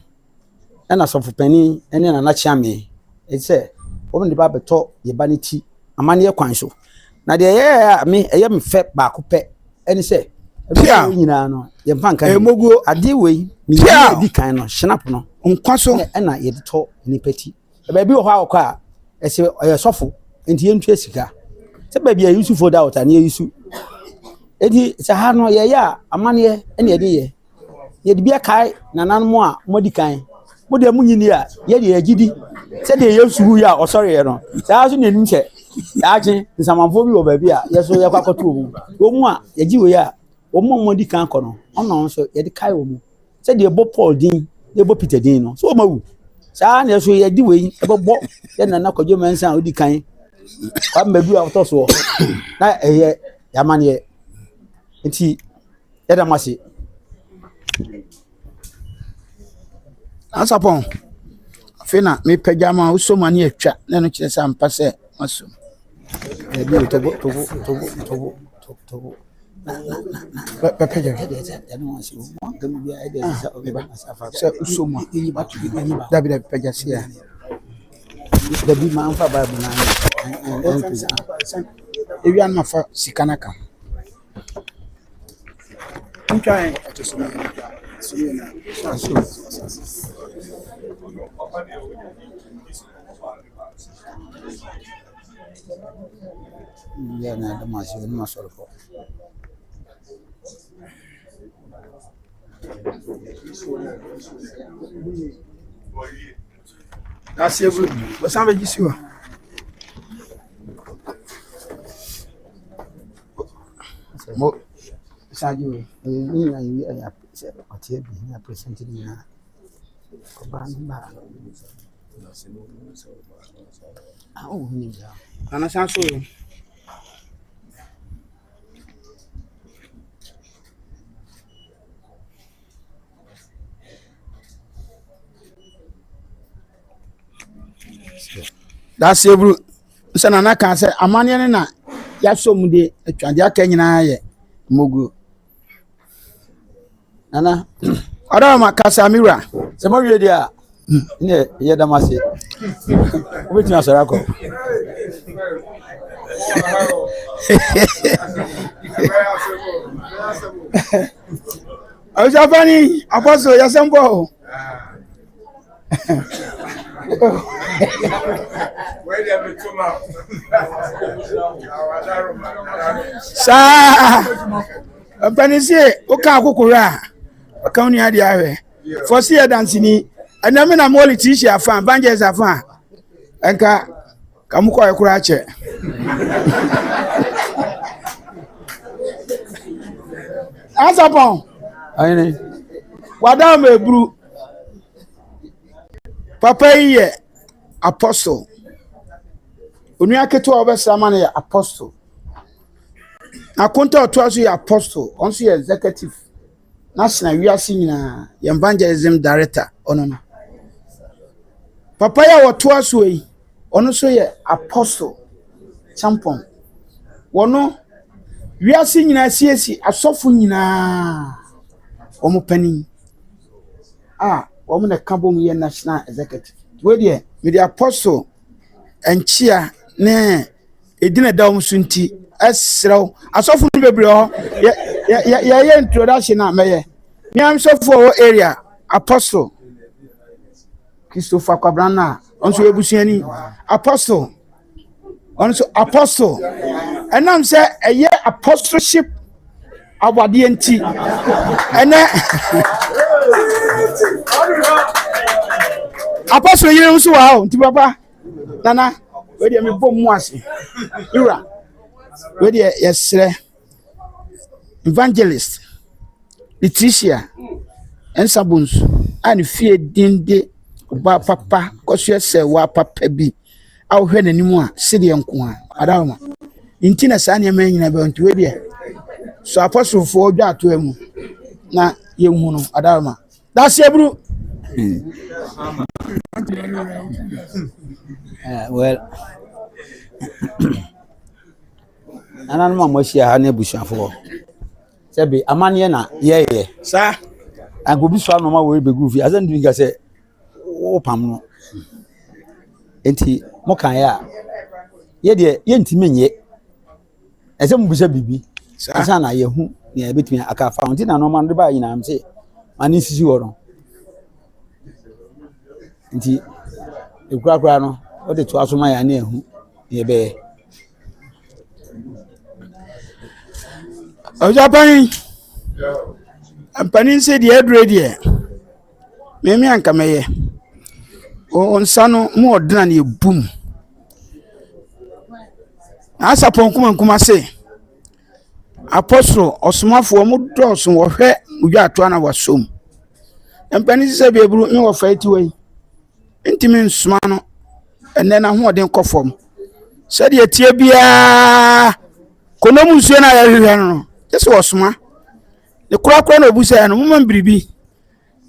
ena sofo pani ene na chiame e se o me ba beto ye ba ne ti amane ye kwan so na de ye me eye me fe ba ko pe ene se abusafo nyina no ye mfa nkan emogu ade we mi di kan no snap no nkwa so ena ye de to ni peti ba bi o ha akwa ese oye sofo enti ye ntua sika se ba bi yusu for that na ye yusu edi se ha no ye ya amane ene ye de ye de bia kai nananmo a modi kan modi amunyini a ye de agidi se de ye suhu ya o sorry ye no sa so nenim che yaje nsamanfo bi wo ba bi a ye so ye kwakoto wo mu a ye gi we ya wo modi kan ko no ono so ye de kai wo mu se de bo Paul din de bo Peter din no so ma wu sa na so ye di we e bo ye na kodwo mensan odi kan kwa mbedu a to so na eye yamane enti ye da masi Asapon fena me pejama usoma ni atwa na no kire sa mpa se maso e bi tobo pepeja ya no wasi mo gamu bia e de sa o ba asafa se usoma dabi peja sia da bi ma amfa ba na ewi an mafa sikanaka ntwae ya na da masu wani masu rufo That's every what's up with you? Mo sajo ni na yi ya se otie bi na present ni na ko ba mba au ni ya ana sanso that's every sana na kan say amane na ya so mu de atwade aka nyina ye mogu nana ora ma kasamira se mo wie dia ne ye da mase obetia asara ko Ajabani apostle yasembo sa panisi oka akukura oka oni ade awe fosi ya dancini aname na moli tishi afa banjes afa enka kamuko ekura che asapon ayini wada mebru papa ye apostle onu aketo obesama na ya apostle akonta otoaso ya apostle onso ya executive national wiase nyina ya evangelism director ono no papa ya wotoaso yi ono so ya apostle champion wono wiase nyina siesi asofo nyina omo pani woman na kabo mu ye national executive we dey me the apostle enchia ne edina da wo sunti esrew asofo no bebre ho ye introduction na meye me am sofo area apostle Christopher Kwabrana onso ebusuani apostle onso apostle enam say eye apostleship awade enti ene apostle yire nso wa ho nti papa nana we dey me bom mu ase ira we dey yesre evangelist Leticia ensabons ani fie dinde ba papa koso ese wa papa bi awhwe nanimu a sede nko a adawma nti na sa ne ma nyina be nti we dey so apostle fo odwa ato emu na yehu no adawma that's ebru well anan ma moshia ha na bushafo sebi amane na ye sa angobi so anoma we begu fi azan dinga se o pam no enti mo kan ya ye de ye ntime nye ese mo busa bibi asa na ye hu ne betimi aka fa enti na no man de ba yina am se mani sisi wo no enti ekura no o de to asoma ya na ehu ye be Ojapani ampani se die adure die memi anka meye onsa no mu odena na ebum asa ponkuma kuma se apostle osomafo mu doso wo hwe udwa ato na wasom ampani se be ebru ni wo faiti wei ntimi nsoma no enne na ho odin kofom se die tie bia konomu nsuo na ya hwehwe no Yesu osoma ne kura na obusa ya no mama mbiribi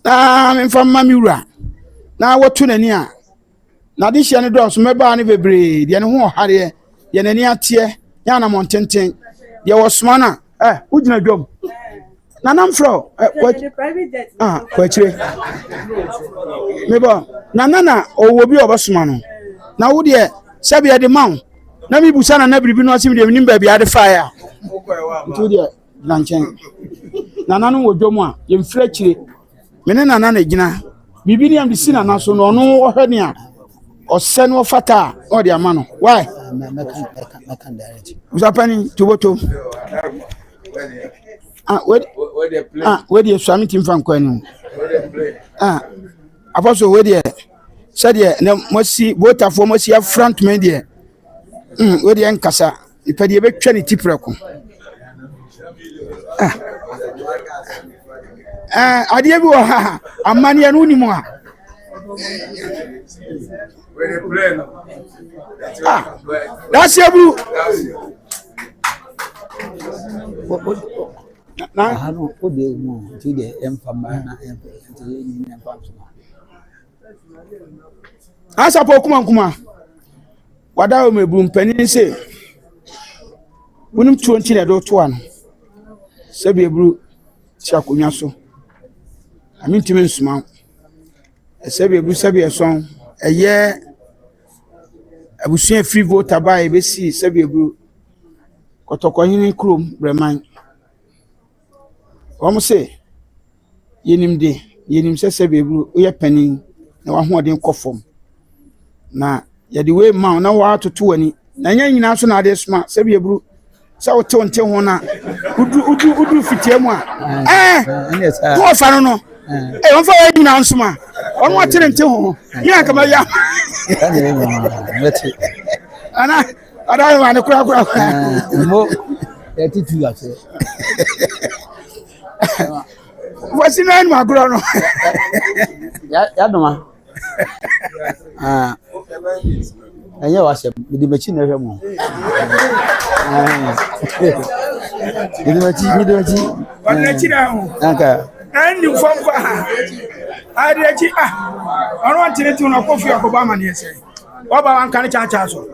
na memfa mama wura na wotu nani a na de hia ne do so meba ne bebre de ne ho hare ye nani atie ya na montenten de wosoma na ugina dwom na namfro kwa chire meba na owo bi obasoma no na wo de sabi ya de mawo na mi busa na biribi no asim de nim ba bi ade fa ya ntu de lanchen nanu wodwomu a ye mfira chire mene nana na gina bibi ni am di sina na so no no ohwe a ose no fata o de ama no why mekan direct usapani tuboto we de swami tim fan kwanu apostle we de said na mosi botafo mosi ya front man de we de nkasa ipade be twa ne tipreko adie bi wo ha amane anu ni mu a we dey play no that's you na hanu o de mu ti de emfama na ti ni emfama asa po kuma wada o mebu mpanin se wonum 20 na do to an sabi ebru chakunya so amintime nsuma sabi ebru sabi eson eye abusuan free voter buy be si sabi ebru kotokohini krom breman omo se yenim se sabi ebru oye panin na wa ho odin kofom na yede we ma na wa atoto wani na nya nyina so na ade sma sabi ebru sa wote wonte ho na udu fitiemu a wo fa no won fa wa nyina nsoma won wa tere nte ho nya kama ya ana ada wa ne kura mo etitu ya se wasi na ma kura no ya doma enye wase bidi mechi na hwe mo bidi mechi wana chira ho anka ani fomfa ade chi ono antene tu na kofi akoba ma ne ese oba wan kan cha so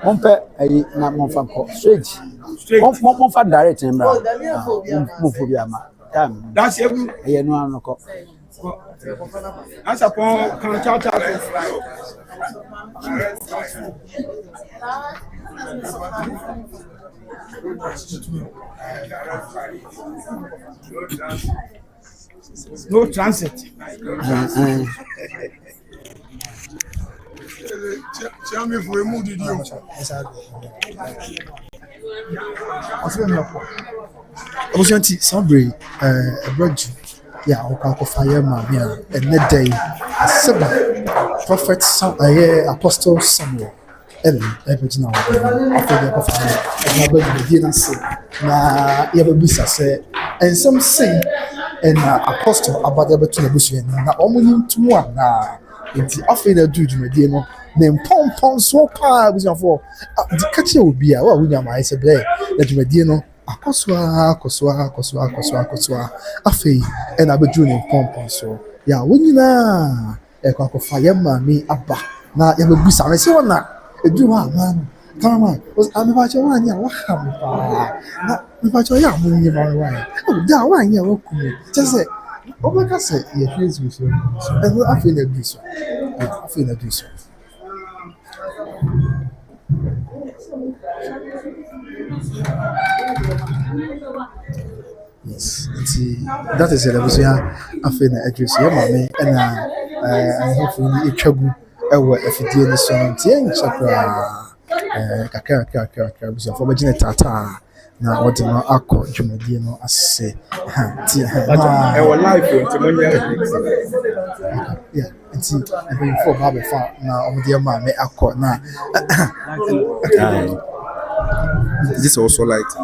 monpe ayi na monfa ko straight monfa direct mbra mo fobia ma tam that's you ayi no anoko asa pon kan cha so No transit. Tell me if we move the deal. Obusanti Sabri Ebroju ya okako fire maami a ene day aseba prophet apostle Samuel ebejina wa afọ de ko fire na be di na se na ya be bisa se ensem sei na apostle abada betu na busu na omunyi ntumu a na enti afọ na du dwumadi no na mpɔmpɔn so pa busuafo di kache obi a wa wunya ma ise ble na dwumadi no akoswa afei ena bedu ne mpɔmpɔn so ya wonyina ekwa fire maami aba na ya be bisa na se wona edu wa man kama amebacho wanya wa hampa na mebacho ya munyi ma wa da wanya wa kume just obaka se ye face with you and afei na do so yes that is it abusia afei na address ya mame na hopefully etwagu ewo afidie ni so ntie nchakra kakra abusia for bagine tata na odi no akọ dwumadie no ase ti Ewo life ntemonya. yeah nti ebe for baba fa na omde ma me akọ na Is this also light?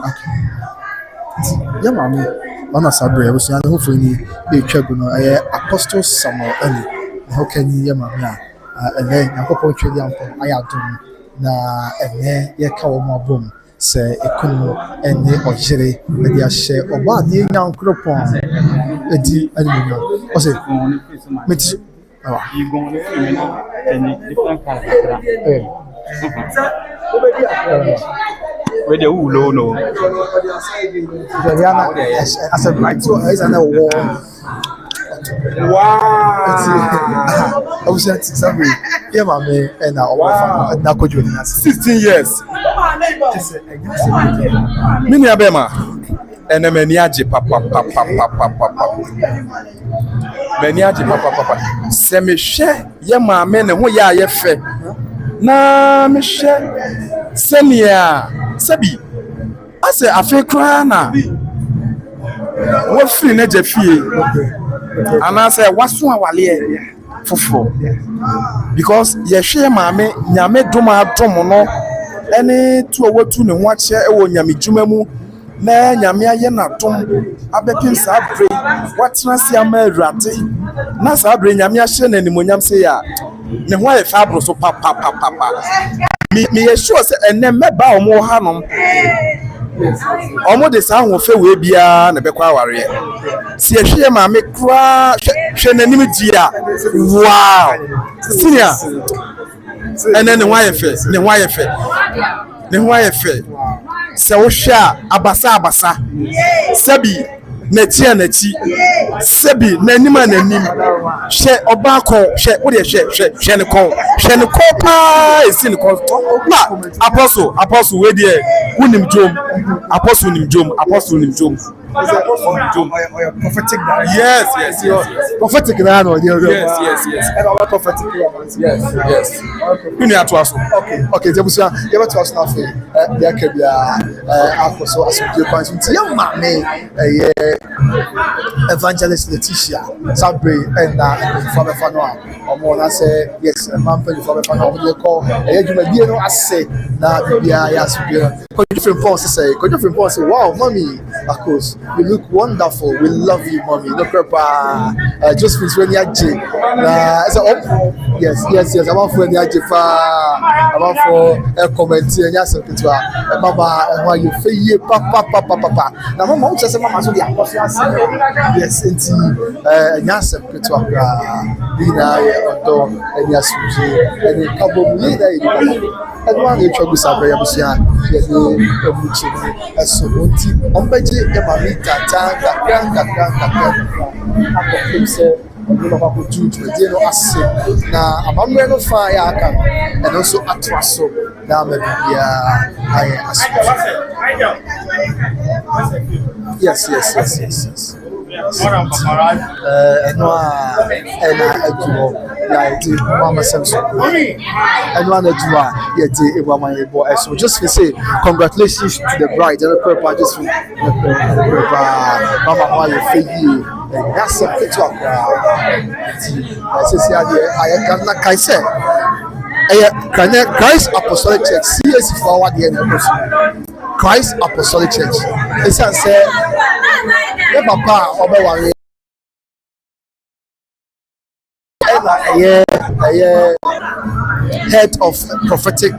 ya mami ona sabre abusia na hopefully etwagu no apostle Samuel ali na hokanyi ya mami a ene yakopɔ twedi ampo ayadom na ene ye ka wo mabom se ekunu ene ojire na dia hye oba na enya nkropon edi animu o se meti awa Igon le fi na any different character. Where the low no. Jariana as a right so is an war Wow. abusia sabre ya mami na oba na kojo ni 16 years. Mini abema. Ene mani age papa. Mani age papa. Se me hwe ye maame ne ho ya ye fe. Na me hwe semia sabi. Ase afi kra na. Wo free na je fie. Ana say waso awale foforo. Because ye hwe maame nyame doma dom no ene tu owotu ne ho ache e wo nyame dwuma mu na nyame aye na dom abepim sa bre watena se ama awurade na sa bre nyame ahye na nimonyam se ya ne ho aye fa abro so papa me ye sure se ene meba omo hanom omo de sa ho fe we bia na bekwa aware si ehwe maame kra hwe nanim dia wow senior ene ne ho aye fe se wo hwe abasa sabi na chi sabi na anim hwe obako hwe wo de hwe ne ko pa esi ne ko ba apostle we de unim jom apostle nim jom prophetic yes prophetic na no yes and our prophetic yes you need to ask okay jebusia you better ask now for there can be akoso asopie kwanti ya mame evangelist Letitia Sabre and for the fano omo na say yes man for the fano we call dwumadie no ase na bia ya asopie ko different forms say wow mommy of course you look wonderful, we love you mommy no papa just feel when you na yes about for the about for comment nya seketwa mama why you feye papa na mama uche say mama so dey apostle yes enti nya seketwa bina odo nya suje eni kabo mu leader edwa na etwa Sabre ya busia ye do ebuchi eso onti ombeje e mami tata kakran akopse ɔno bɛkɔ akɔtu dwumadie no ase na amammerɛ no fa yɛ aka no ɛno nso atoa so na ama biribiara ayɛ asomdwe. Yes. ɛno a ɛna adu hɔ na yɛde mmasɛm so ɛno a na adu a yɛde ebu amanyɛbɔ ɛso just to say congratulations to the bride ɛno pɛrɛpɛ just to pɛrɛpɛ mama ho ayɛ fɛ yie ɛnyɛ asɛm ketewa koraa nti ɛsɛsi adeɛ ayɛ na kae sɛ ɛyɛ Christ Apostolic Church CAC fo awadeɛ na ɛkɔ so Christ Apostolic Church ɛsiane sɛ yɛ papa a ɔbɛware ɛna ɛyɛ head of prophetic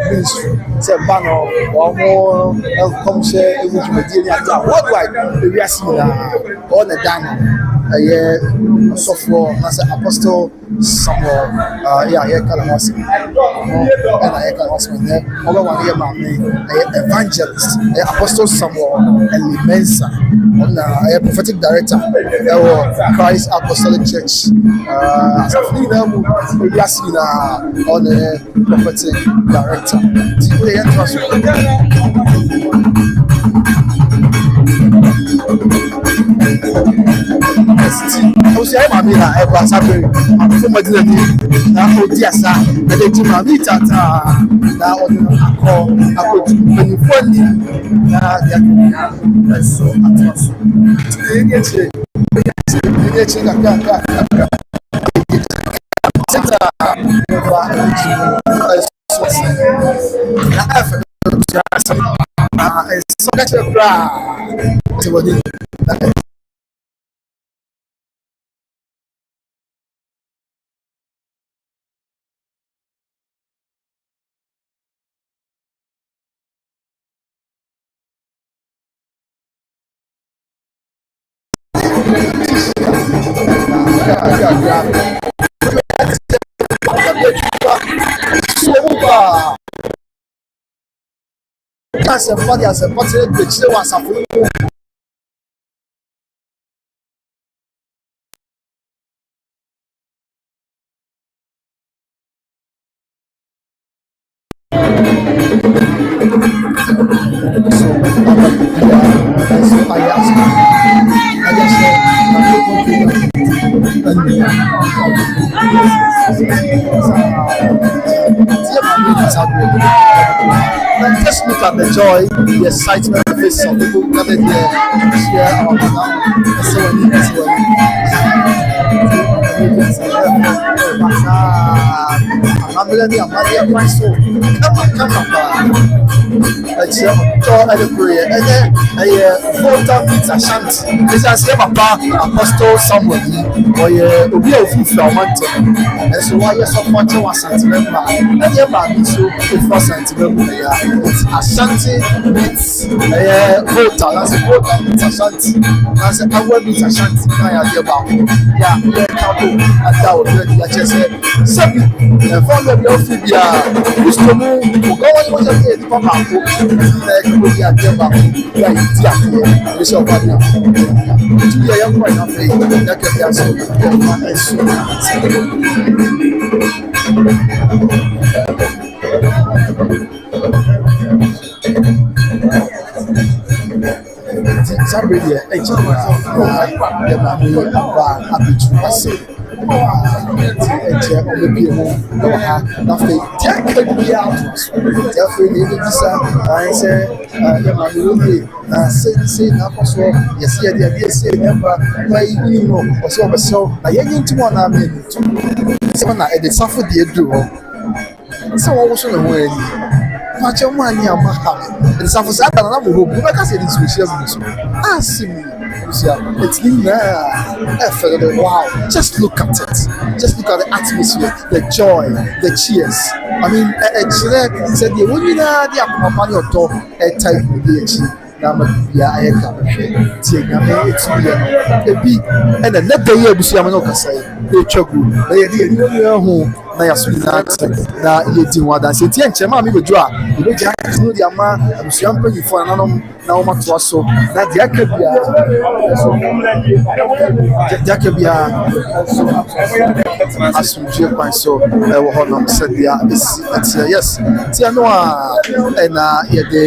ministry sɛ ba no ɔmo nkɔmhyɛ ewu dwumadie ne ade a worldwide ewiase nyinaa ɔna da no ɛyɛ ɔsɔfoɔ na sɛ Apostle Samuel yɛ a yɛka ne ho asɛm ɛna yɛka ne ho asɛm ɛnɛ ɔbɛware yɛ maame ɛyɛ evangelist ɛyɛ Apostle Samuel Elimensa ɔna ɛyɛ prophetic director ɛwɔ Christ Apostolic Church asafo nyinaa mu ewiase nyinaa ɔna ɛyɛ prophetic director ti wo yɛ ntoa so. Osia ẹ maame na ẹkọ asabere afọ madina ni na odi asa ẹdẹ di maame tata na ọdun akọtu mpanyinfo ni na yàtọ̀ ẹsọ atọsọ ẹni ẹkyẹ kakra sita ọba ẹsọ na ẹfẹ ẹsọ asa na ẹsọ kẹsẹ kura ẹsẹ wọde na ẹ. Asɛmpa de asɛmpa kyerɛ akyire wɔ asafo no mu. And just look at the joy, the excitement on the face of people gathered here to share our mother and so on. I'm ready, I'm ready, I'm ready. Come on. It's your door and the prayer. And then a photo meets a shanty. This is a papa, Apostle Samuel, or a real food mountain. And so why you're so much of a sentimental. And your baby, so if not sentimental, it's a shanty meets a photo. That's a photo meets a shanty. That's a power meets a shanty. I have your back. Yeah, and that would be a just said, and from the Biafibia, who's to move, who go on what you did, Papa, who be a dear back, like Tiaki, Bishop Badna. To be a young boy, not paying, that can be a so. Somebody, a ɛkyɛ ɔbɛbie mu ɛwɔ ha na afei tia ka bia ato so tia afei na ɛbɛbisa ayɛ sɛ yɛ maame wɔbie na sɛ na akɔ so yɛsɛ yɛde adeɛ sɛ ɛmba ma yi nim no ɔsɛ ɔbɛsɛw na yɛnyɛ ntom anaa ma ɛni ntom sɛ na ɛde safo deɛ duru hɔ sɛ wɔwo so ne ho ani makyɛ mu ani ama ha ɛde safo sɛ ada na mo hɔ bu bɛka sɛ ɛde nsuo hyia mu so asim it's wow, just look at it. Just look at the atmosphere, the joy, the cheers. I mean, said the women are the money or talk a type of the yeah, I can't say, it's a big and a net year, Busiamano say, they chogu, they did home. Na yasuri na yeti wada se tie nche ma mi go dwa e be ja no dia ma abusuampa ni fo na no na wɔn atoa so na deɛ aka biara nso deɛ aka biara nso asomdwe kwan so ɛwɔ hɔnom sɛdeɛ esi ɛteɛ yes tia no a ɛna yɛde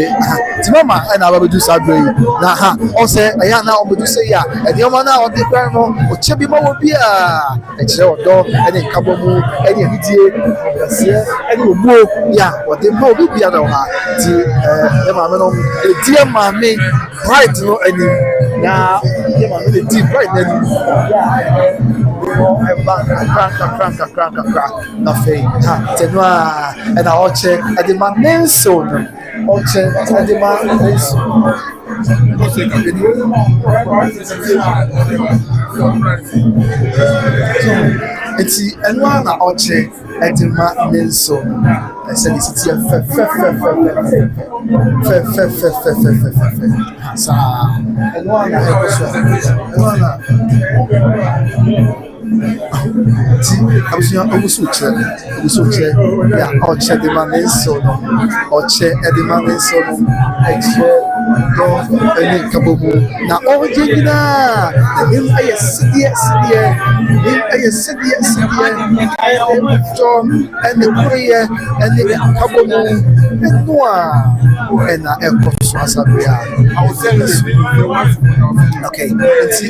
timama ɛna abɛdu saa abiri yi na ha ɔsɛ ɛyɛ na ɔbɛdu sɛ yi a ɛnneɛma na ɔde kwan no ɔkyɛ bi ma wɔ bi a ɛkyerɛ ɔdɔ ɛne nkabɔ mu ɛne anidie ɔbɛseɛ ɛne obuo yɛ a wɔde ma obi bia na wɔ ha ti ɛyɛ maame no edi maame bride no anim na ɛyɛ maame no edi bride no anim ɛba kakra na afei ha tɛnu a ɛna ɔkyɛ ɛde ma ne nsew no ɔkyɛ ɛde ma ne nsew. Eti ɛnu a na ɔkyɛ ɛde ma ne nso ɛsɛ ne siti yɛ fɛfɛfɛfɛfɛfɛfɛfɛfɛfɛfɛ saa ɛnu a na ɛkɔ so ɛnu a na ti abusua ogusu kyerɛ ya ɔkyɛ de ma ne nso no ɔkyɛ ɛde ma ne nso no ɛkyerɛ dɔ ɛne nkabɔ mu na ɔgye nyinaa ɛnim ɛyɛ sideɛ ɛne dɔ ɛne kureyɛ ɛne nkabɔ mu ɛno a ɛna ɛkɔ so asabere a okay nti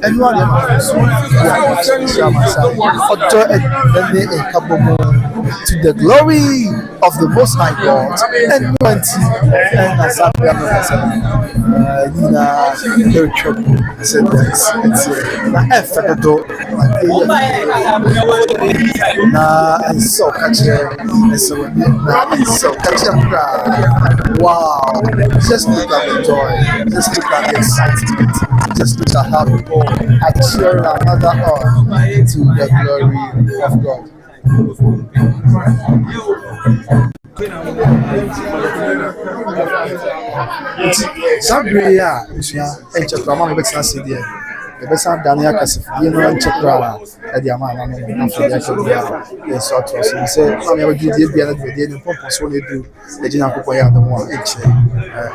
ɛnu a deɛ so yɛ ɔdɔ ɛne nkabɔ mu to the glory of the Most High God and twenty and asabere no kasa nyinaa ɛretwa mu sɛ it's na ɛfɛ dodo na ɛnsɛ ɔkakyerɛ ɛsɛ wɔne na ɛnsɛ ɔkakyerɛ koraa wow just look at the joy just look at the excitement just look at how people are cheering another on to the glory of God. Saa bere yi a esua ɛnkyɛ koraa ama no bɛtena ase deɛ yɛbɛsan dane akasafidie no nkyɛ koraa ɛde ama ama no afɔdeɛ akyɛ biara yɛnso atoa so sɛ ama yɛbɛduru deɛ bia no dwumadie no mpɔmpɔsoɔ no ɛduru yɛgye nyankopɔn yɛ adom a ɛnkyɛ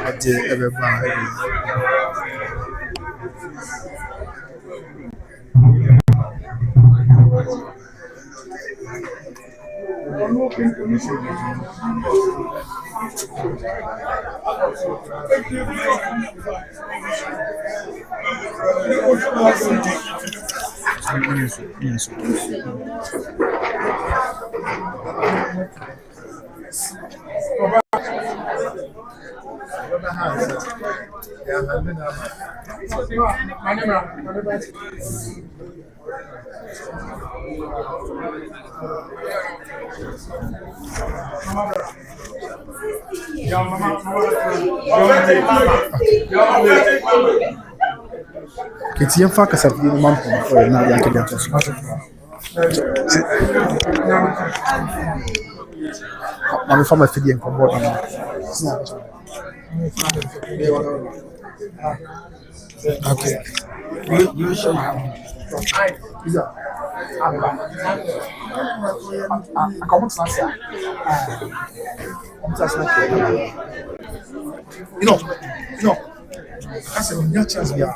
ɛde ɛbɛba ɛbi Kiti yɛmfa kasafidie no ma mpɔmfoɔ na de akɛde atɔ so mamefa mafidie nkɔmmɔ no okay that's a new chance here.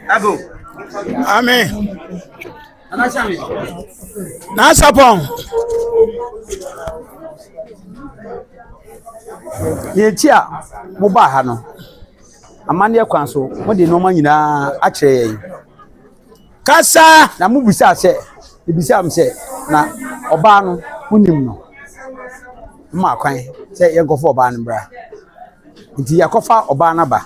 Ago. Amen. Nasapon. Yɛti a moba ha no amanneɛ kwan so mo de nneɛma nyinaa akyerɛ yɛn Kasa na mo bisa sɛ ebisa am sɛ na ɔbaa no wonim no ma kwan sɛ yɛnkɔfa ɔbaa no bra nti yɛkɔfa ɔbaa no ba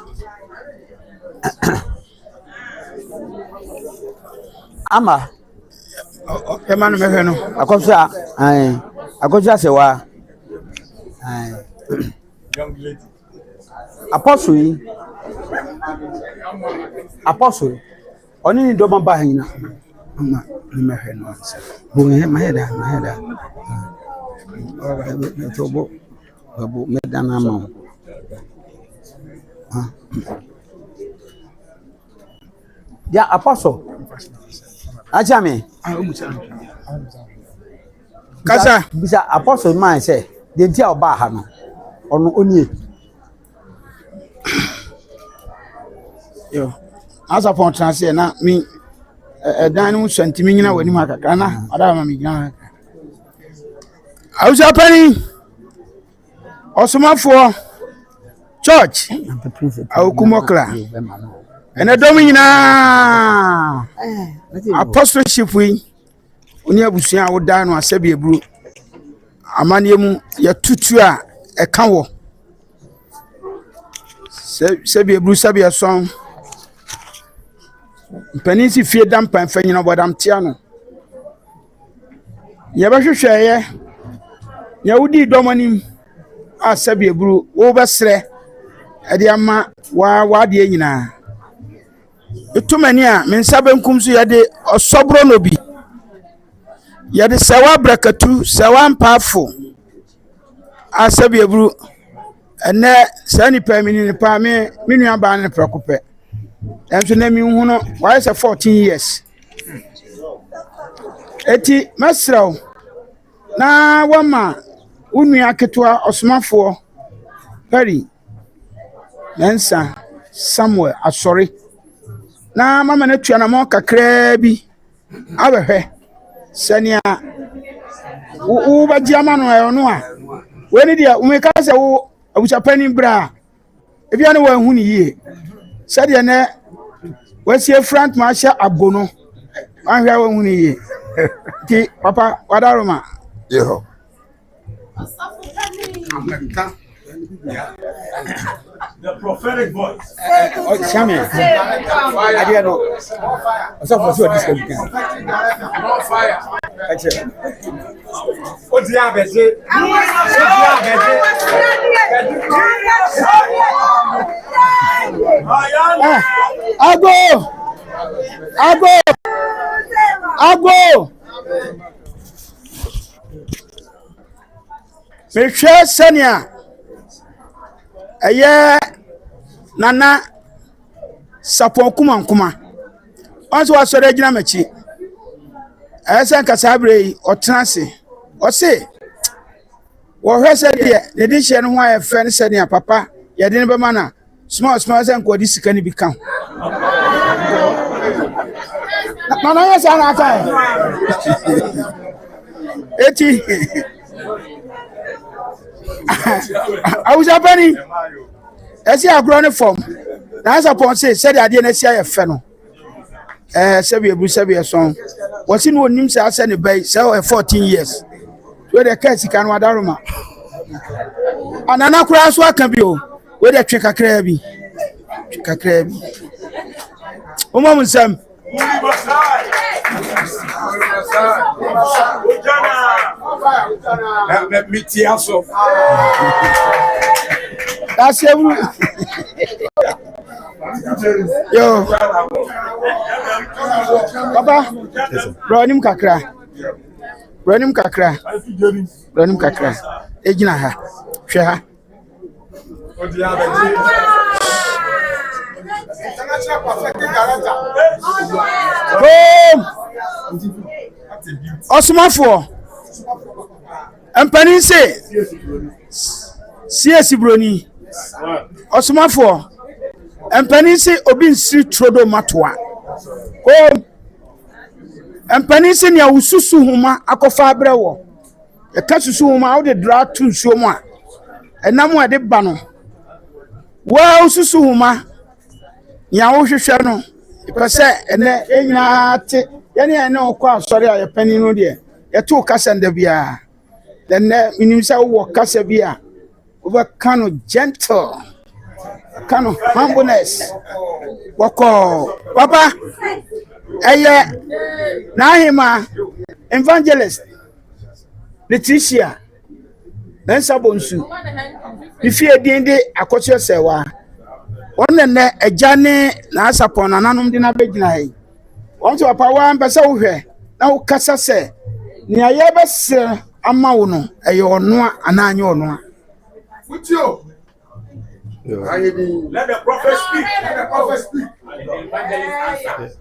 ama ɛma no mɛhwɛ no akɔso sɛ wa Apostle ɔne ne dɔma ba hanyina Mama, me hwe no ansa. Bo me maheda. Tobo. Babu me dana ma. Ya apostle. Ajame. Kasa. Bisa apostle man say, the dia oba ha no. Ono onie. Yo. Asa pon transe na mi dan no santimi nyina wani ma kakra na ada ma mi nyina. Ausa pani. Osomafo church. Awkumokla. Ene dom nyina. Apostleship wi. Oni abusua woda no asabe ebru. Amane mu ya tutu a eka wo. Sabe ebru sabe ason. Mpanisi fie dampan fa nyina bodam tia no. Ye ba hwehweye. Ya wudi domanim asabe ebru wo besre ade ama wa de nyina. Etumani a mensa benkum so yade osobro no bi. Yade sawa brakatu sawa mpafo asabe ebru ene sani pa mini pa me nua ba ne prekope enso na mi hu no why say 14 years eti masraw na wama unua ketua osomafo Perry Mensa Samuel asori na mama na tua na mo kakra bi abehwe sania wo ba giama no e no a we ni dia umeka se wo abuchapani bra e bia no wa hu ni yie sadia na wasie front marshal abono ahwe wa hu ni yie ti papa wadaroma Yeho. The prophetic voice. Shame. Adia no. Osa for sure this can. On fire. Ache. O di abete. Ago. Me hwe sania. Eye nana sapon kuma onso wasore gina machi esen kasabre otrase o se wo hwese de de hye no ho aye fe ne senia papa ye de ne be mana small sen ko di sika ni bi kan na ya sa na ata eti Awusa pani esi agro ne form na support say said ade na sia ye fe no sabi ebu sabi eson wasi no onim say ase ne bai say 14 years we the case kan wadaroma anana kura so aka bi o we the twe kakra bi o mo nsam that's every yo papa bronim kakra ejina ha hwe ha Osmafo Empani se CS broni Osmafo Empani se obi nsiri trodo matwa ko Empani se ne awususu huma akofa abrewo e ka susu huma wo de dra tu nsuo mu a enam a de ba no wa ususu huma ya wo hwehwe no ipese ene enyina te yene ene okwa asori a yepani no de yeto kasa nda bia then minim say wo kasa bia over kano gentle kano humbleness wako papa eye na hima evangelist Leticia Nensa Bonsu ifie dinde akotio sewa onne agane na asapon nananum de na begina he On to papa one pesa wo hwe na wo kasa se nia ye bese ama wo no eye ono ana anya ono Futio. Let the prophet speak. Let the prophet speak. And the evangelist answer.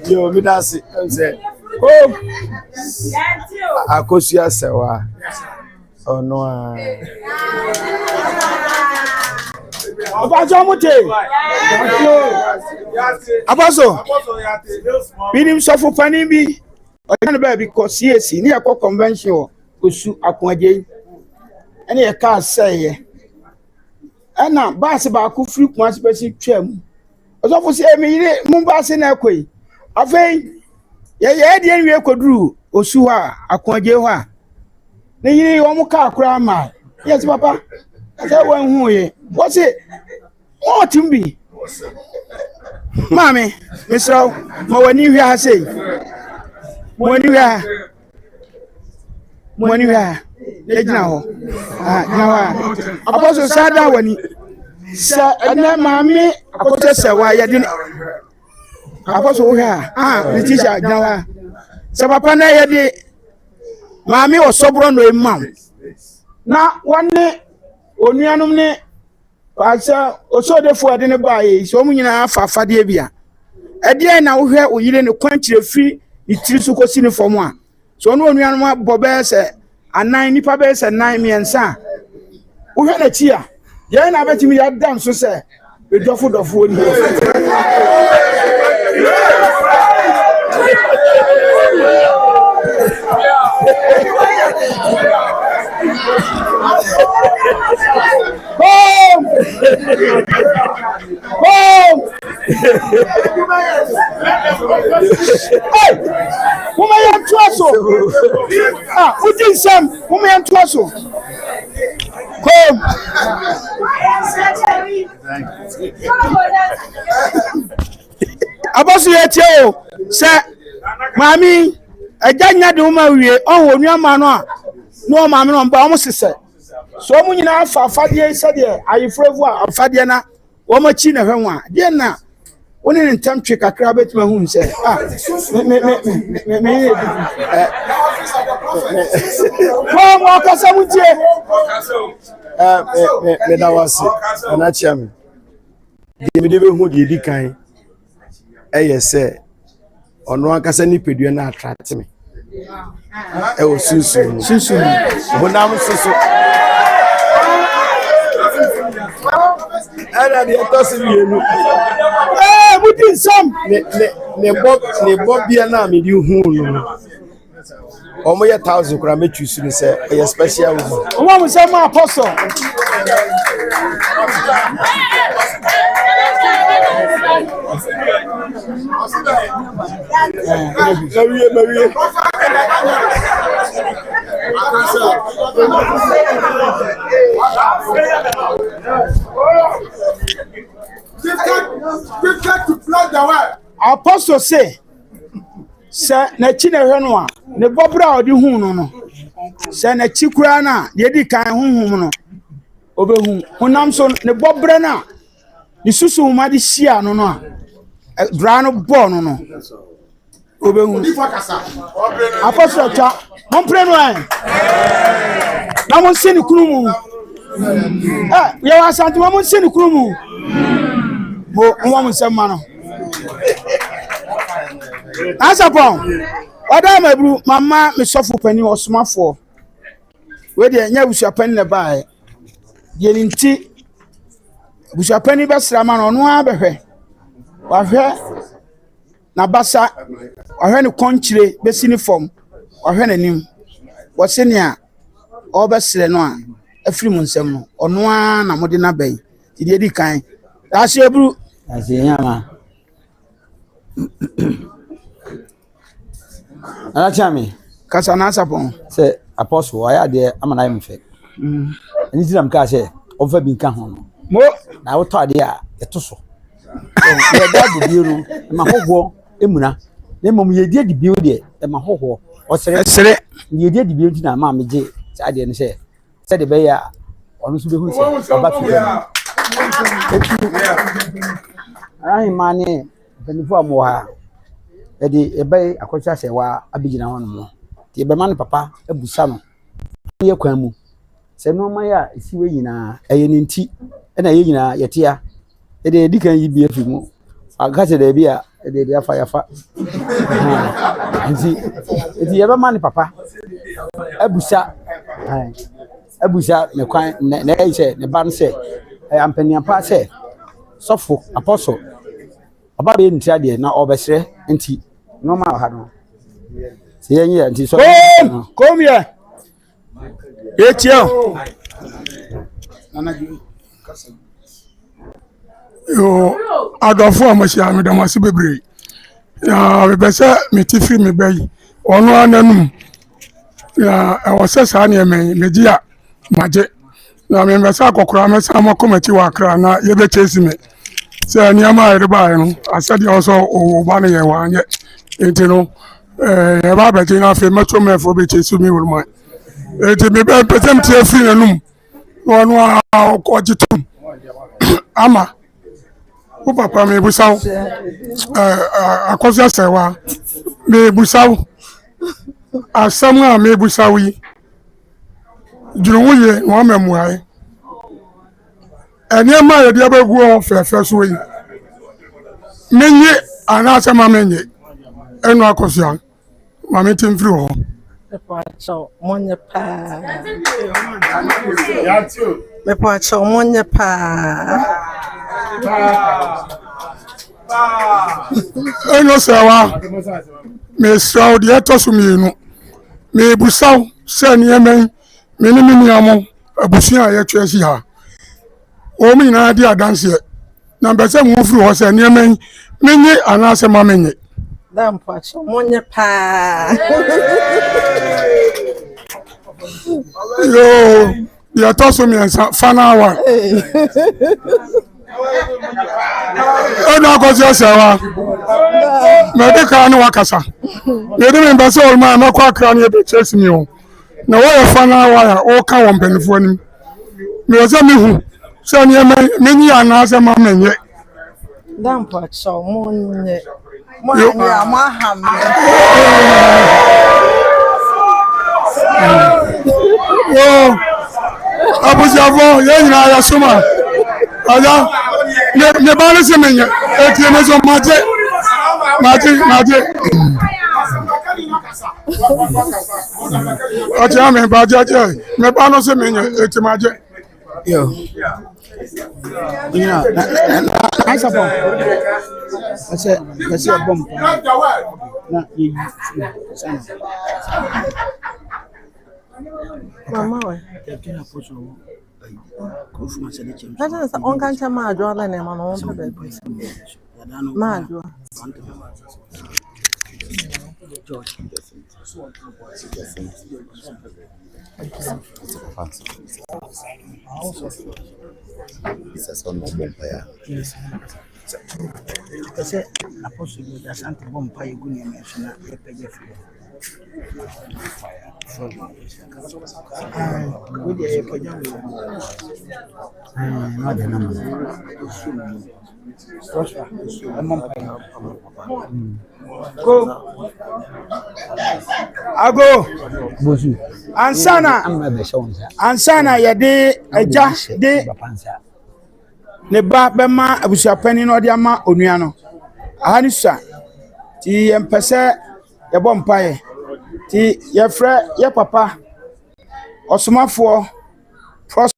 Yo, me that's it. I'm saying. Oh, Akosia Sewa. Oh no. Abajo Mote. Abaso. Binim sofo pani bi. Oyan ba bi ko CAC ni akọ convention osu akoaje. Ene ye ka sey. Ana baase ba ko free kwase pesi twam. Osofo se me yire mu baase na akoi. Afei ye de enwe koduru osu ha akoaje ho a. Ne yire wo mu ka akura ma. Yes papa. Say wan hu ye. What say? What timbi? Mami, Mr. Mo wani hwe ha sei. Mo wani hwe ha. Mo wani hwe ha. E gina ho. Ah, gina ho. Apostle sada wani. Sa ana mami akote se wa ye de. Apostle hwe ha. Ah, ni teacher gina ho. Sa papa na ye de mami osobro no emam. Na wanne onuanum ne pasa osodefo ade ne baaye so mu nyina afafade bia ede na wo hwe oyire ne kwankyire fi itiri so kosi ne fom a so no onuanum abobe se anan nipa be se nan miensa wo hwe na chi a ye na betimi ya dan so se edofo oni Como é que tu aso? Ah, o dinsam, como é que tu aso? Como? Abasu yetio, se mami, ejanya de uma wie, on wonu ama no a, no mami no mba omo sese. So mu nyina afafade sade ayefrevu a afade na wo machi na hwenwa de na woni ne ntamtwe kakra betima hu nse me mo kasa mutie me da wase na chiame de me de be hu de di kan se ono akasa ni pedua na attract me o sunsu honam susu ana de tosi mienu mutin sam ne bob bia na me di hu no omo ye 1000 kura me chusu ni se e special wo omo mo se ma apostle Marie Apostle say na chi na hwe no a ne bobra odi hu no no se na chi kura na ye di kan hunhum no obehu hunam so ne bobra na ni susu ma di hia no no a dra no bo no no obehu apostle cha mon pre no na mon se ni kurumu ye wa santi mon se ni kurumu bo nwa mo se ma no asapon oda mabru mama me sofu pani osmafo we de nya busua pani le bae ye nti busua pani besra ma no no abehwe wa hwe na basa wa hwe ne konchire besi ni form wa hwe nanim wo se ne a obesre no a afiri mu nsem no ono a na mode na bai ti de di kan ase ebru ase nyama ana chami kasa na sapon se apostle aya de amana im fe ani tiram ka se ofa bi nka ho no mo na wo to ade a etoso ye da bu biru ma hogwo emuna na mom ye die dibiu de ma hogwo osere ye die dibiu ntina ma meje ade ne se de be ya ɔno nso bɛhu sɛ ɔba fi ayi maa ne mpanyinfoɔ a wɔwɔ ha yɛde ɛbɛyɛ akɔkyɛ sɛ wa abɛgyina hɔ nom nti yɛbɛma no papa abusa no yɛ kwan mu sɛ nneɛma yɛ a esi wɔ nyinaa ɛyɛ ne nti ɛna yɛ nyinaa yɛtea yɛde yɛdi kan yi bi afi mu aka sɛ daabi a yɛde afa yafa nti yɛbɛma no papa abusa ne kwan na ɛyɛ sɛ ne ba no sɛ ampanyinpa sɛ sɔfo apɔsɔ ɔba bɛyɛ ne ti adeɛ na ɔbɛsrɛ nti nneɛma a ɔha no sɛ yɛn yɛ nti sɔ. kom yɛ etia yo adɔfo a mahyia me dam ase bebree ya bɛbɛ sɛ mete firi me bɛyi ɔno ananum ya ɛwɔ sɛ saa nneɛma megye a magye na membɛ sɛ akɔkora mɛsa makɔmakyi wɔ akra na yɛbɛkyɛsi me sɛ nneɛma a yɛde baeɛ no asɛdeɛ wɔ sɛ ɔba no yɛ wɔanyɛ enti no yɛba abɛgye no afei mɛtɔ mɛfoɔ bɛkyɛsi me wɔluma enti mebɛmpɛ sɛ mete afiri n'anum na ɔno a ɔgye tom ama wo papa mebusa wo akɔso asɛwa mebusa wo asɛm a mebusa wo yi dwene wo yie na wama mmuaeɛ nneɛma a yɛde abɛgu hɔ fɛɛfɛ so yi menye anaasɛ ma menye ɛno akɔsoa ma mete mfiri hɔ Mepacho monye pa. Eno sewa me saw de etoso mienu me busaw se nemen me ni miamo abusua ya twesi ha o mi na di adanse na mbese mu firi ho se nemen menye anase ma menye Dan pacho monye pa. Yo ya toso mi ensa fana wa Ena kozi asewa me de ka no wakasa me de me mbase ol ma na kwa kra na e be chase mi o na wo ya fana wa ya o ka won penifo anim me oza mi hu se ni menyi anase ma menye Dan pacho monye amaham. Yo abuzavo yenya ya suma ala ne bale se menye etie me so maje atia me bajaje me ba no se menye etie maje yo ina na sapo ase bom na yi sana Mama we. That's on can't ma draw la ne man on be. Ma draw. Ese apostle da Santa Bompa Yugunia na EPG Ago ansana yɛde agya de ne ba bɛma abusuapani no ɔde ama onua no aha ne sua ti yɛmpɛ yɛbɔ mpaeɛ ti yɛfrɛ yɛ papa ɔsomafoɔ prosper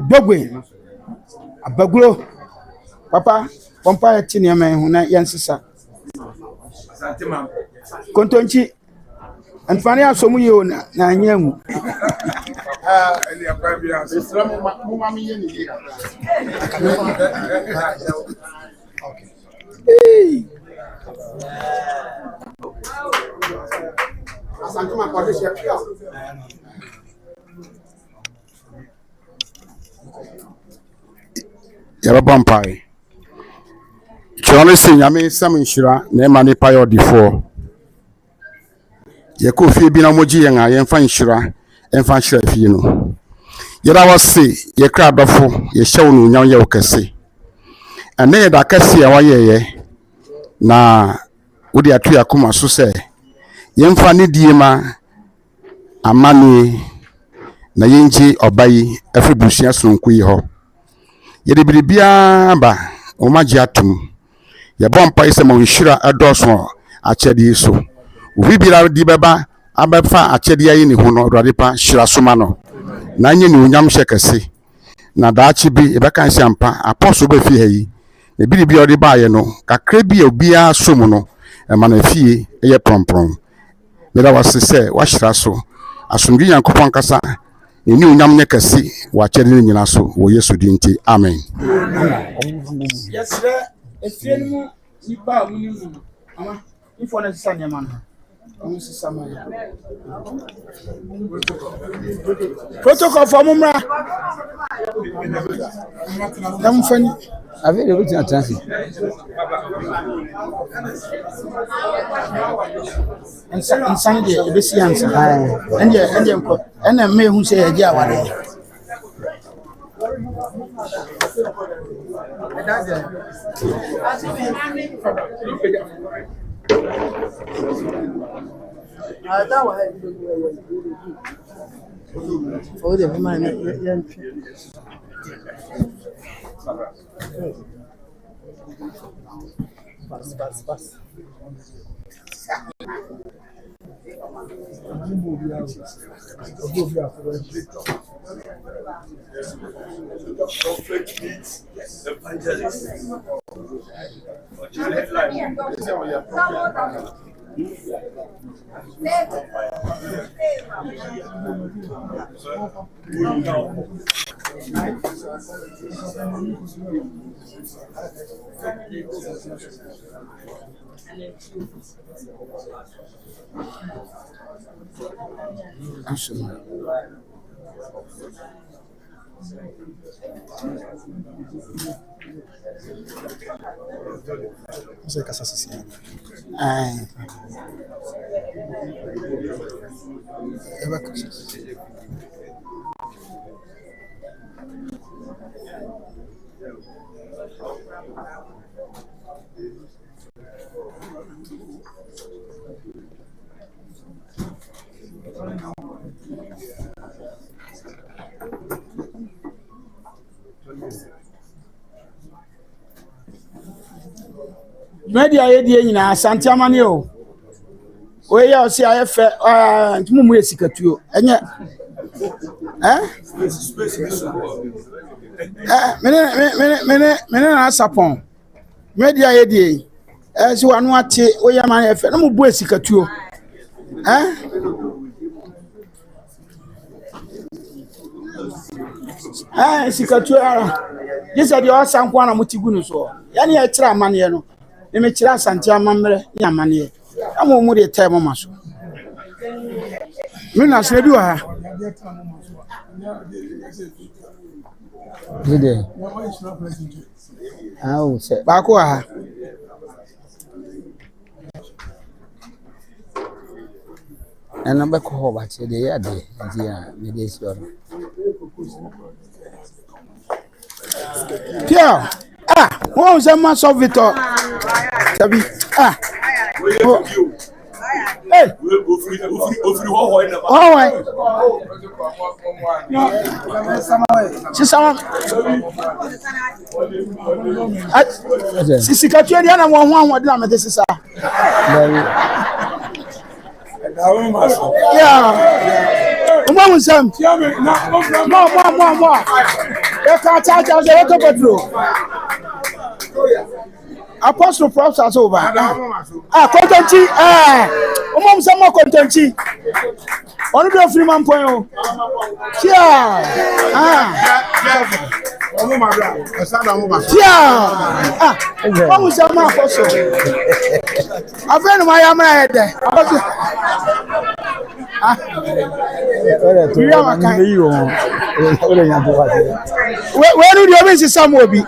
dogwe abaguro papa mpaeɛ ti nneɛma ho na yɛnsesa kontonchi Anfani asomu yo na anyangu. Yaba mpae. Chone se nyame sam nhyira na ema ne payo difo. Yɛkɔ fie bi na mogye yɛn a yɛmfa nhyira ɛmfa nhyira fie no yɛda wase yɛkra adɔfo yɛhyɛ wo no onyam yɛ wo kɛse ɛnɛ yɛda kɛse a wayɛyɛ na wode ato yɛ akoma so sɛ yɛmfa ne die ma amane na yɛngye ɔba yi afiri busua sononko yi hɔ yɛde biribiara ba wo magye atom yɛbɔ mpae sɛ ma wo nhyira ɛdɔɔso akyɛde yi so obi biara di bɛba abɛfa akyɛde ayi ne ho no Awurade pa hyira soma no na nye ne onyam hyɛ kɛse na daakye bi yɛbɛka nsɛ ampa apɔso ba fie ha yi na biribi a ɔde baayɛ no kakra bi a obiara som no ɛma na fie ɛyɛ prɔmprɔm meda wase sɛ wahyira so asomdwe Nyankopɔn kasa ne onyam nyɛ kɛse wɔ akyɛde no nyina so wɔ Yesu din nti amen. Yɛsrɛ efie no mu nipa a mu ni mu ama ifo na sisa nneɛma no ɔmo sisa ma ya protocol for mumra nam fani ave de buti atansi ensan de ebesi ansa ende nko ena me hu se yaji aware Você quer assassinar? media ye die nyina asante amane o we ya o si ayefe ntumu esikatuo enye mene na sapon media ye die si wanu ate we ya man efe na mu bu esikatuo esikatuo ara yesa de o sanko na mutigu no so ya ne ya kira amane no me kira asante amamre ni amane amu mu de time maso me na se bi wa dide awu se ba ko ha ana ba ko ho ba che de ya de ndia me de si oro Pierre wọ́n ṣe máa sọ Victor tàbí sisi katuwa di ana wọ́n hún àwọn ọdún àmẹ́tẹ́ sísá ọmọ ọmọ nsẹ́m mọ́ ẹ̀ka àtàjà ọ̀sẹ̀ ẹ̀kọ́ pẹ̀trò Apostle Props over. Contenty, Omom Samo Contenty. Only the free man point. Yeah. Omo Samo Apostle. Afen my amra there. Where do you miss Samo be?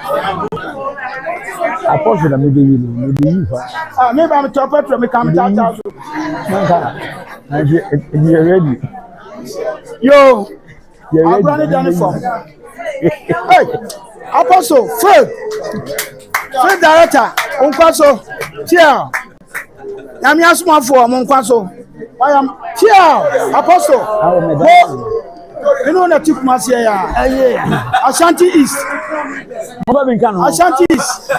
Apostle me be you fa maybe I'm top petrol me come out you ready Yo. I'm running down the phone. Hey, Apostle, Fred Director, Unkwaso, Chia. I'm your small for Unkwaso. I am Chia, Apostle. You know that took Masia, Ashanti East. Ashanti East.